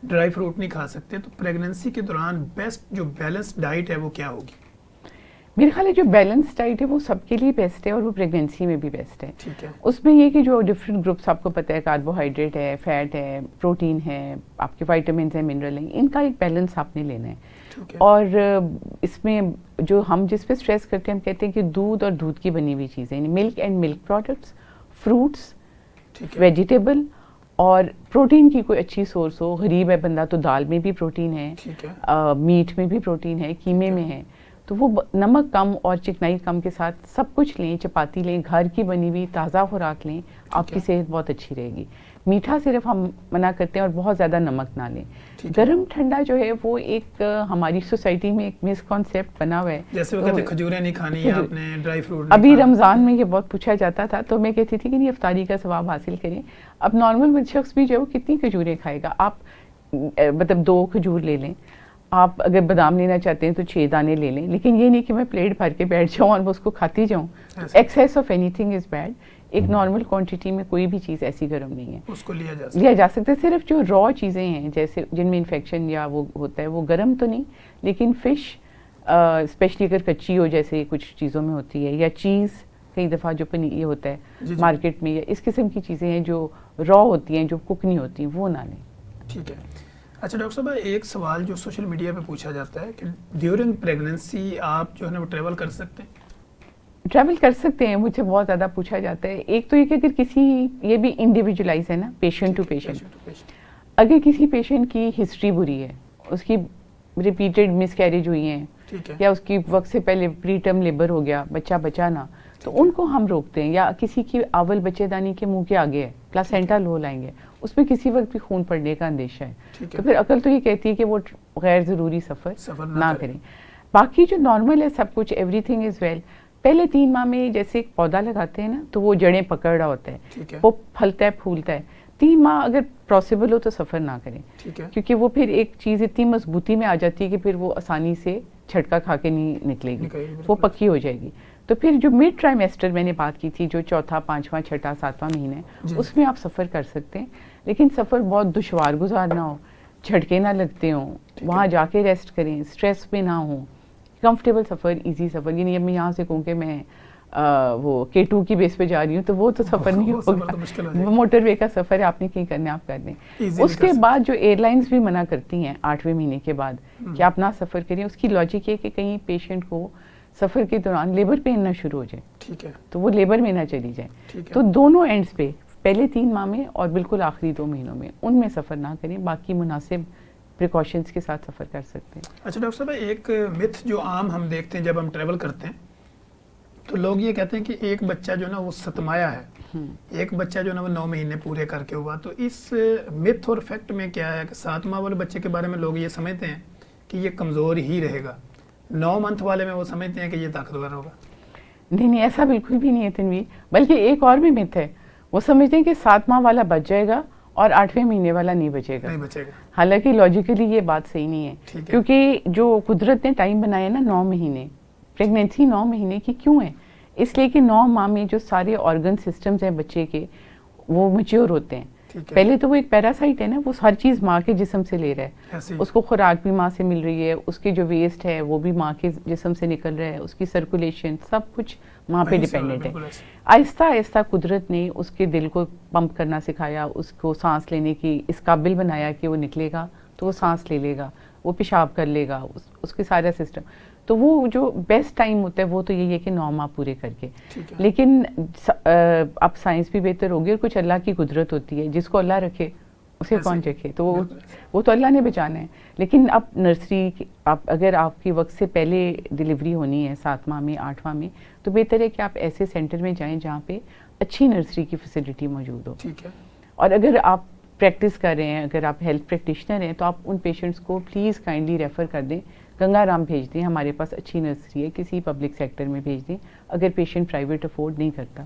ڈرائی فروٹ نہیں کھا سکتے. تو پریگنینسی کے دوران بیسٹ جو بیلنس ڈائٹ ہے وہ کیا ہوگی؟ میرے خیال ہے جو بیلنس ڈائٹ ہے وہ سب کے لیے بیسٹ ہے اور وہ پریگنینسی میں بھی بیسٹ ہے. ٹھیک ہے. اس میں یہ کہ جو ڈفرینٹ گروپس آپ کو پتہ ہے, کاربوہائیڈریٹ ہے, فیٹ ہے, پروٹین ہے, آپ کے وائٹامنس ہیں, منرل ہیں, ان کا ایک بیلنس آپ نے لینا ہے. اور اس میں جو ہم جس پہ اسٹریس کرتے ہیں, ہم کہتے ہیں کہ دودھ اور دودھ کی بنی ہوئی چیزیں, milk and milk products, fruits, vegetable, اور پروٹین کی کوئی اچھی سورس ہو. غریب ہے بندہ تو دال میں بھی پروٹین ہے, میٹ میں بھی پروٹین ہے, قیمے میں ہے, تو وہ نمک کم اور چکنائی کم کے ساتھ سب کچھ لیں. چپاتی لیں, گھر کی بنی ہوئی تازہ خوراک لیں, آپ کی صحت بہت اچھی رہے گی. میٹھا صرف ہم منع کرتے ہیں اور بہت زیادہ نمک نہ لیں. گرم ٹھنڈا جو ہے وہ ایک ہماری سوسائٹی میں ایک مس کانسیپٹ بنا ہوا ہے, جیسے وہ کہتے ہیں کھجوریں نہیں کھانی ہے آپ نے, ڈرائی فروٹ. ابھی رمضان میں یہ بہت پوچھا جاتا تھا تو میں کہتی تھی کہ نہیں, افطاری کا ثواب حاصل کریں. اب نارمل شخص بھی جو ہے وہ کتنی کھجوریں کھائے گا؟ آپ مطلب 2 کھجور لے لیں. آپ اگر بادام لینا چاہتے ہیں تو 6 دانے لے لیں, لیکن یہ نہیں کہ میں پلیٹ بھر کے بیٹھ جاؤں اور اس کو کھاتی جاؤں. Access of any thing is bad. ایک نارمل کوانٹٹی میں کوئی بھی چیز ایسی گرم نہیں ہے, اس کو لیا جا سکتا ہے. صرف جو را چیزیں ہیں جیسے جن میں انفیکشن یا وہ ہوتا ہے وہ گرم تو نہیں, لیکن فش اسپیشلی اگر کچی ہو جیسے کچھ چیزوں میں ہوتی ہے, یا چیز کئی دفعہ جو یہ ہوتا ہے مارکیٹ میں, یا اس قسم کی چیزیں ہیں جو را ہوتی ہیں, جو کک نہیں ہوتی ہیں, وہ نہ لیں. ٹھیک ہے. اچھا ڈاکٹر صاحب, ایک سوال جو سوشل میڈیا پہ پوچھا جاتا ہے کہ ڈیورنگ پریگنینسی آپ جو ہے نا وہ ٹریول کر سکتے ہیں؟ ٹریول کر سکتے ہیں, مجھے بہت زیادہ پوچھا جاتا ہے. ایک تو یہ کہ اگر کسی, یہ بھی انڈیویجولائز ہے نا, پیشنٹ ٹو پیشنٹ. اگر کسی پیشنٹ کی ہسٹری بری ہے, اس کی ریپیٹڈ مس کیریج ہوئی ہیں, یا اس کی وقت سے پہلے پری ٹرم لیبر ہو گیا, بچہ بچا نہ, تو ان کو ہم روکتے ہیں. یا کسی کی اول بچے دانی کے منہ کے آگے ہے, پلاسینٹا لو لائیں گے, اس میں کسی وقت بھی خون پڑنے کا اندیشہ ہے, تو پھر عقل تو یہ کہتی ہے کہ وہ غیر ضروری سفر نہ کریں. باقی جو نارمل ہے سب کچھ, ایوری تھنگ از ویل. پہلے 3 ماہ میں جیسے ایک پودا لگاتے ہیں نا, تو وہ جڑیں پکڑ رہا ہوتا ہے, وہ پھلتا ہے, پھولتا ہے. 3 ماہ اگر پاسبل ہو تو سفر نہ کریں, کیونکہ وہ پھر ایک چیز اتنی مضبوطی میں آ جاتی ہے کہ پھر وہ آسانی سے جھٹکا کھا کے نہیں نکلے گی, وہ پکی ہو جائے گی. تو پھر جو مڈ ٹرائمیسٹر میں نے بات کی تھی, جو 4تھا, 5واں, 6واں, 7واں مہینہ ہے, اس میں آپ سفر کر سکتے ہیں. لیکن سفر بہت دشوار گزار نہ ہو, جھٹکے نہ لگتے ہوں, وہاں جا کے ریسٹ کریں, اسٹریس میں نہ ہوں, کمفرٹیبل سفر, ایزی سفر. یعنی اب میں یہاں سے کہوں کہ میں وہ K2 کی بیس پہ جا رہی ہوں تو وہ تو سفر نہیں ہوگا, موٹر وے کا سفر ہے, آپ نے کہیں کرنا آپ کر لیں. اس کے بعد جو ایئر لائنس بھی منع کرتی ہیں 8ویں مہینے کے بعد کہ آپ نہ سفر کریں, اس کی لاجک یہ کہ کہیں پیشنٹ کو سفر کے دوران لیبر پین نہ شروع ہو جائے, تو وہ لیبر میں نہ چلی جائے. تو دونوں اینڈز پہ, پہلے 3 ماہ میں اور بالکل آخری 2 مہینوں میں, ان میں سفر نہ کریں. باقی مناسب پریکاشنز کے ساتھ سفر کر سکتے ہیں. اچھا ڈاکٹر صاحب, ایک متھ جو عام ہم دیکھتے ہیں جب ہم ٹریول کرتے ہیں, تو لوگ یہ کہتے ہیں کہ ایک بچہ جو نا وہ ستمایا ہے, ایک بچہ جو نا وہ 9 مہینے پورے کر کے ہوا. تو اس متھ اور فیکٹ میں کیا ہے کہ 7 ماہ والے بچے کے بارے میں لوگ یہ سمجھتے ہیں کہ یہ کمزور ہی رہے گا, 9 منتھ والے میں وہ سمجھتے ہیں کہ یہ طاقتور ہوگا. نہیں, ایسا بالکل بھی نہیں ہے تنویر. بلکہ ایک اور بھی متھ ہے, وہ سمجھتے ہیں کہ 7 ماہ والا بچ جائے گا اور 8ویں مہینے والا نہیں بچے گا. حالانکہ لاجیکلی یہ بات صحیح نہیں ہے, کیونکہ جو قدرت نے ٹائم بنایا نا 9 مہینے, پریگنینسی 9 مہینے کی کیوں ہے؟ اس لیے کہ 9 ماہ میں جو سارے آرگن سسٹمز ہیں بچے کے وہ میچور ہوتے ہیں. پہلے تو وہ ایک پیراسائٹ ہے نا, وہ ہر چیز ماں کے جسم سے لے رہا ہے, اس کو خوراک بھی ماں سے مل رہی ہے, اس کے جو ویسٹ ہے وہ بھی ماں کے جسم سے نکل رہا ہے, اس کی سرکولیشن سب کچھ ماں پہ ڈیپینڈنٹ ہے. آہستہ آہستہ قدرت نے اس کے دل کو پمپ کرنا سکھایا, اس کو سانس لینے کی اس قابل بنایا کہ وہ نکلے گا تو وہ سانس لے لے گا, وہ پیشاب کر لے گا, اس کے سارا سسٹم. تو وہ جو بیسٹ ٹائم ہوتا ہے وہ تو یہی ہے کہ 9 ماہ پورے کر کے. لیکن اب سائنس بھی بہتر ہوگی اور کچھ اللہ کی قدرت ہوتی ہے, جس کو اللہ رکھے اسے کون رکھے, تو وہ تو اللہ نے بچانا ہے. لیکن اب نرسری اگر آپ کی وقت سے پہلے ڈلیوری ہونی ہے 7 ماہ میں 8واں میں, تو بہتر ہے کہ آپ ایسے سینٹر میں جائیں جہاں پہ اچھی نرسری کی فیسلٹی موجود ہو. ٹھیک ہے. اور اگر آپ پریکٹس کر رہے ہیں, اگر آپ ہیلتھ پریکٹیشنر ہیں, تو آپ ان پیشنٹس کو پلیز کائنڈلی ریفر کر دیں, گنگا رام بھیج دیں, ہمارے پاس اچھی نرسری ہے, کسی پبلک سیکٹر میں بھیج دیں اگر پیشنٹ پرائیویٹ افورڈ نہیں کرتا.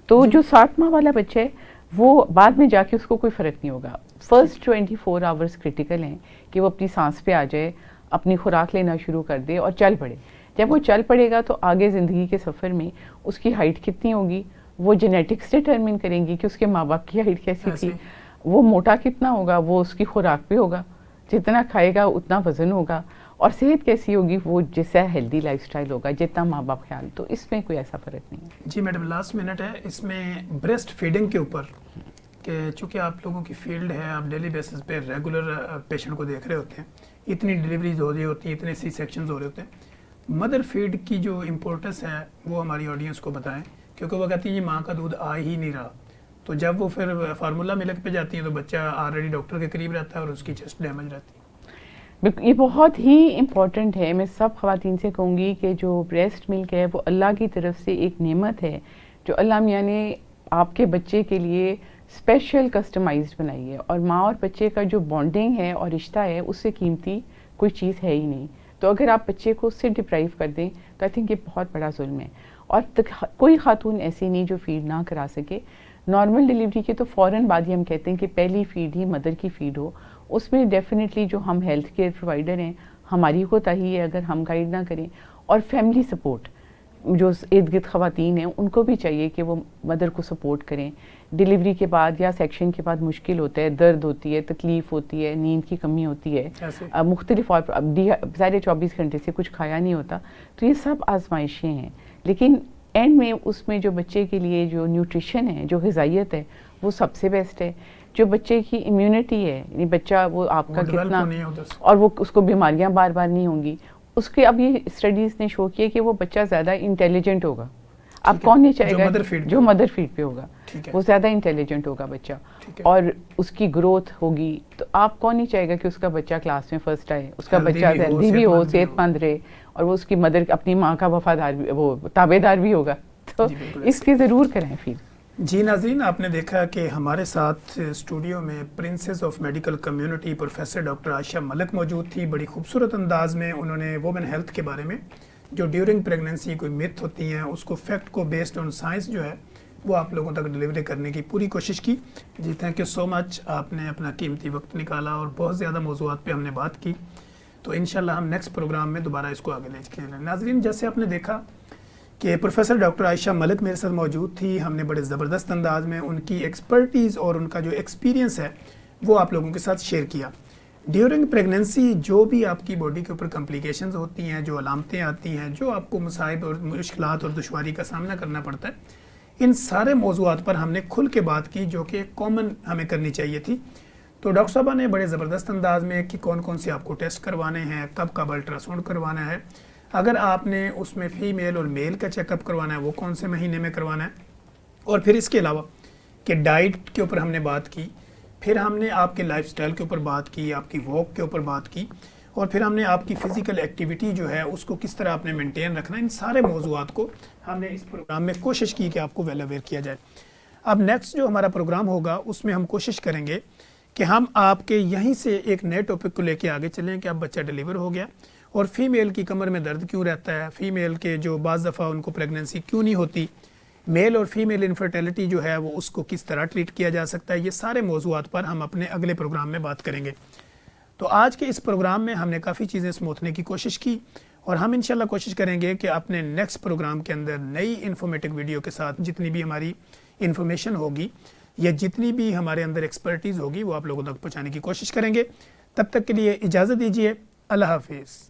تو جو 60 ماہ والا بچہ ہے وہ بعد میں جا کے اس کو کوئی فرق نہیں ہوگا. فرسٹ 24 آورس کرٹیکل ہیں کہ وہ اپنی سانس پہ آ جائے, اپنی خوراک لینا شروع کر دے اور چل پڑے. جب وہ چل پڑے گا تو آگے زندگی کے سفر میں اس کی ہائٹ کتنی ہوگی وہ جینیٹکس ڈٹرمن کریں گی کہ اس کے ماں باپ کی ہائٹ کیسی تھی, وہ موٹا کتنا ہوگا وہ اس کی خوراک پہ ہوگا, جتنا کھائے گا اتنا وزن ہوگا, اور صحت کیسی ہوگی وہ جیسا ہیلدی لائف سٹائل ہوگا جتنا ماں باپ خیال. تو اس میں کوئی ایسا فرق نہیں ہے. جی میڈم, لاسٹ منٹ ہے اس میں بریسٹ فیڈنگ کے اوپر, کہ چونکہ آپ لوگوں کی فیلڈ ہے, آپ ڈیلی بیسس پہ ریگولر پیشنٹ کو دیکھ رہے ہوتے ہیں, اتنی ڈلیوریز ہو رہی ہوتی ہیں, اتنے سی سیکشنز ہو رہے ہوتے ہیں, مدر فیڈ کی جو امپورٹنس ہے وہ ہماری آڈینس کو بتائیں, کیونکہ وہ کہتی ہیں یہ ماں کا دودھ آ ہی نہیں رہا. تو جب وہ پھر فارمولا ملک پہ جاتی ہیں تو بچہ آلریڈی ڈاکٹر کے قریب رہتا ہے اور اس کی چیسٹ ڈیمیج رہتی ہے. یہ بہت ہی امپورٹنٹ ہے. میں سب خواتین سے کہوں گی کہ جو بریسٹ ملک ہے وہ اللہ کی طرف سے ایک نعمت ہے جو اللہ میاں نے آپ کے بچے کے لیے اسپیشل کسٹمائزڈ بنائی ہے, اور ماں اور بچے کا جو بانڈنگ ہے اور رشتہ ہے اس سے قیمتی کوئی چیز ہے ہی نہیں. تو اگر آپ بچے کو اس سے ڈپرائیو کر دیں تو آئی تھنک یہ بہت بڑا ظلم ہے. اور کوئی خاتون ایسی نہیں جو فیڈ نہ کرا سکے. نارمل ڈلیوری کے تو فوراً بعد ہی ہم کہتے ہیں کہ پہلی فیڈ ہی مدر کی فیڈ ہو. اس میں ڈیفینیٹلی جو ہم ہیلتھ کیئر پرووائڈر ہیں ہماری کوتاہی ہے اگر ہم گائیڈ نہ کریں, اور فیملی سپورٹ جو ارد گرد خواتین ہیں ان کو بھی چاہیے کہ وہ مدر کو سپورٹ کریں. ڈلیوری کے بعد یا سیکشن کے بعد مشکل ہوتا ہے, درد ہوتی ہے, تکلیف ہوتی ہے, نیند کی کمی ہوتی ہے, مختلف, اور سارے 24 گھنٹے سے کچھ کھایا نہیں ہوتا. تو یہ سب آزمائشیں ہیں, لیکن اینڈ میں اس میں جو بچے کے لیے جو نیوٹریشن ہے, جو غذائیت ہے, وہ سب سے بیسٹ ہے. جو بچے کی امیونٹی ہے, یعنی بچہ وہ آپ کا کتنا, اور وہ اس کو بیماریاں بار بار نہیں ہوں گی, اس کے اب یہ اسٹڈیز نے شو کیا کہ وہ بچہ زیادہ انٹیلیجنٹ ہوگا. اب کون نہیں چاہے گا جو مدر فیڈ پہ ہوگا, وہ زیادہ انٹیلیجنٹ ہوگا بچہ, اور اس کی گروتھ ہوگی. تو آپ کون نہیں چاہے گا کہ اس کا بچہ کلاس میں فرسٹ آئے, اس کا بچہ ہیلدی بھی ہو, صحت مند رہے, اور وہ اس کی مدر اپنی ماں کا وفادار بھی, وہ تابع دار بھی ہوگا. تو اس کی ضرور کریں فیڈ. جی ناظرین, آپ نے دیکھا کہ ہمارے ساتھ اسٹوڈیو میں princess of medical community professor doctor Ayesha Malik موجود تھی. بڑی خوبصورت انداز میں انہوں نے وومن ہیلتھ کے بارے میں جو ڈیورنگ پریگننسی کوئی میتھ ہوتی ہیں اس کو فیکٹ کو بیسڈ آن سائنس جو ہے وہ آپ لوگوں تک ڈلیوری کرنے کی پوری کوشش کی. جی تھینک یو سو مچ, آپ نے اپنا قیمتی وقت نکالا اور بہت زیادہ موضوعات پہ ہم نے بات کی. تو انشاءاللہ ہم نیکسٹ پروگرام میں دوبارہ اس کو آگے لے کے جائیں. ناظرین, جیسے آپ نے دیکھا کہ پروفیسر ڈاکٹر عائشہ ملک میرے ساتھ موجود تھی, ہم نے بڑے زبردست انداز میں ان کی ایکسپرٹیز اور ان کا جو ایکسپیرینس ہے وہ آپ لوگوں کے ساتھ شیئر کیا. ڈیورنگ پریگننسی جو بھی آپ کی باڈی کے اوپر کمپلیکیشنز ہوتی ہیں, جو علامتیں آتی ہیں, جو آپ کو مصائب اور مشکلات اور دشواری کا سامنا کرنا پڑتا ہے, ان سارے موضوعات پر ہم نے کھل کے بات کی جو کہ کامن ہمیں کرنی چاہیے تھی. تو ڈاکٹر صاحبہ نے بڑے زبردست انداز میں کہ کون کون سے آپ کو ٹیسٹ کروانے ہیں, کب کب الٹرا ساؤنڈ کروانا ہے, اگر آپ نے اس میں فیمیل اور میل کا چیک اپ کروانا ہے وہ کون سے مہینے میں کروانا ہے, اور پھر اس کے علاوہ کہ ڈائٹ کے اوپر ہم نے بات کی, پھر ہم نے آپ کے لائف سٹائل کے اوپر بات کی, آپ کی واک کے اوپر بات کی, اور پھر ہم نے آپ کی فزیکل ایکٹیویٹی جو ہے اس کو کس طرح آپ نے مینٹین رکھنا ہے. ان سارے موضوعات کو ہم نے اس پروگرام میں کوشش کی کہ آپ کو ویل اویئر کیا جائے. اب نیکسٹ جو ہمارا پروگرام ہوگا اس میں ہم کوشش کریں گے کہ ہم آپ کے یہیں سے ایک نئے ٹاپک کو لے کے آگے چلیں کہ اب بچہ ڈیلیور ہو گیا اور فیمیل کی کمر میں درد کیوں رہتا ہے, فیمیل کے جو بعض دفعہ ان کو پریگننسی کیوں نہیں ہوتی, میل اور فیمیل انفرٹیلٹی جو ہے وہ اس کو کس طرح ٹریٹ کیا جا سکتا ہے. یہ سارے موضوعات پر ہم اپنے اگلے پروگرام میں بات کریں گے. تو آج کے اس پروگرام میں ہم نے کافی چیزیں سموتھنے کی کوشش کی, اور ہم انشاءاللہ کوشش کریں گے کہ اپنے نیکسٹ پروگرام کے اندر نئی انفارمیٹیو ویڈیو کے ساتھ جتنی بھی ہماری انفارمیشن ہوگی یا جتنی بھی ہمارے اندر ایکسپرٹیز ہوگی وہ آپ لوگوں تک پہنچانے کی کوشش کریں گے. تب تک کے لیے اجازت دیجیے. اللہ حافظ.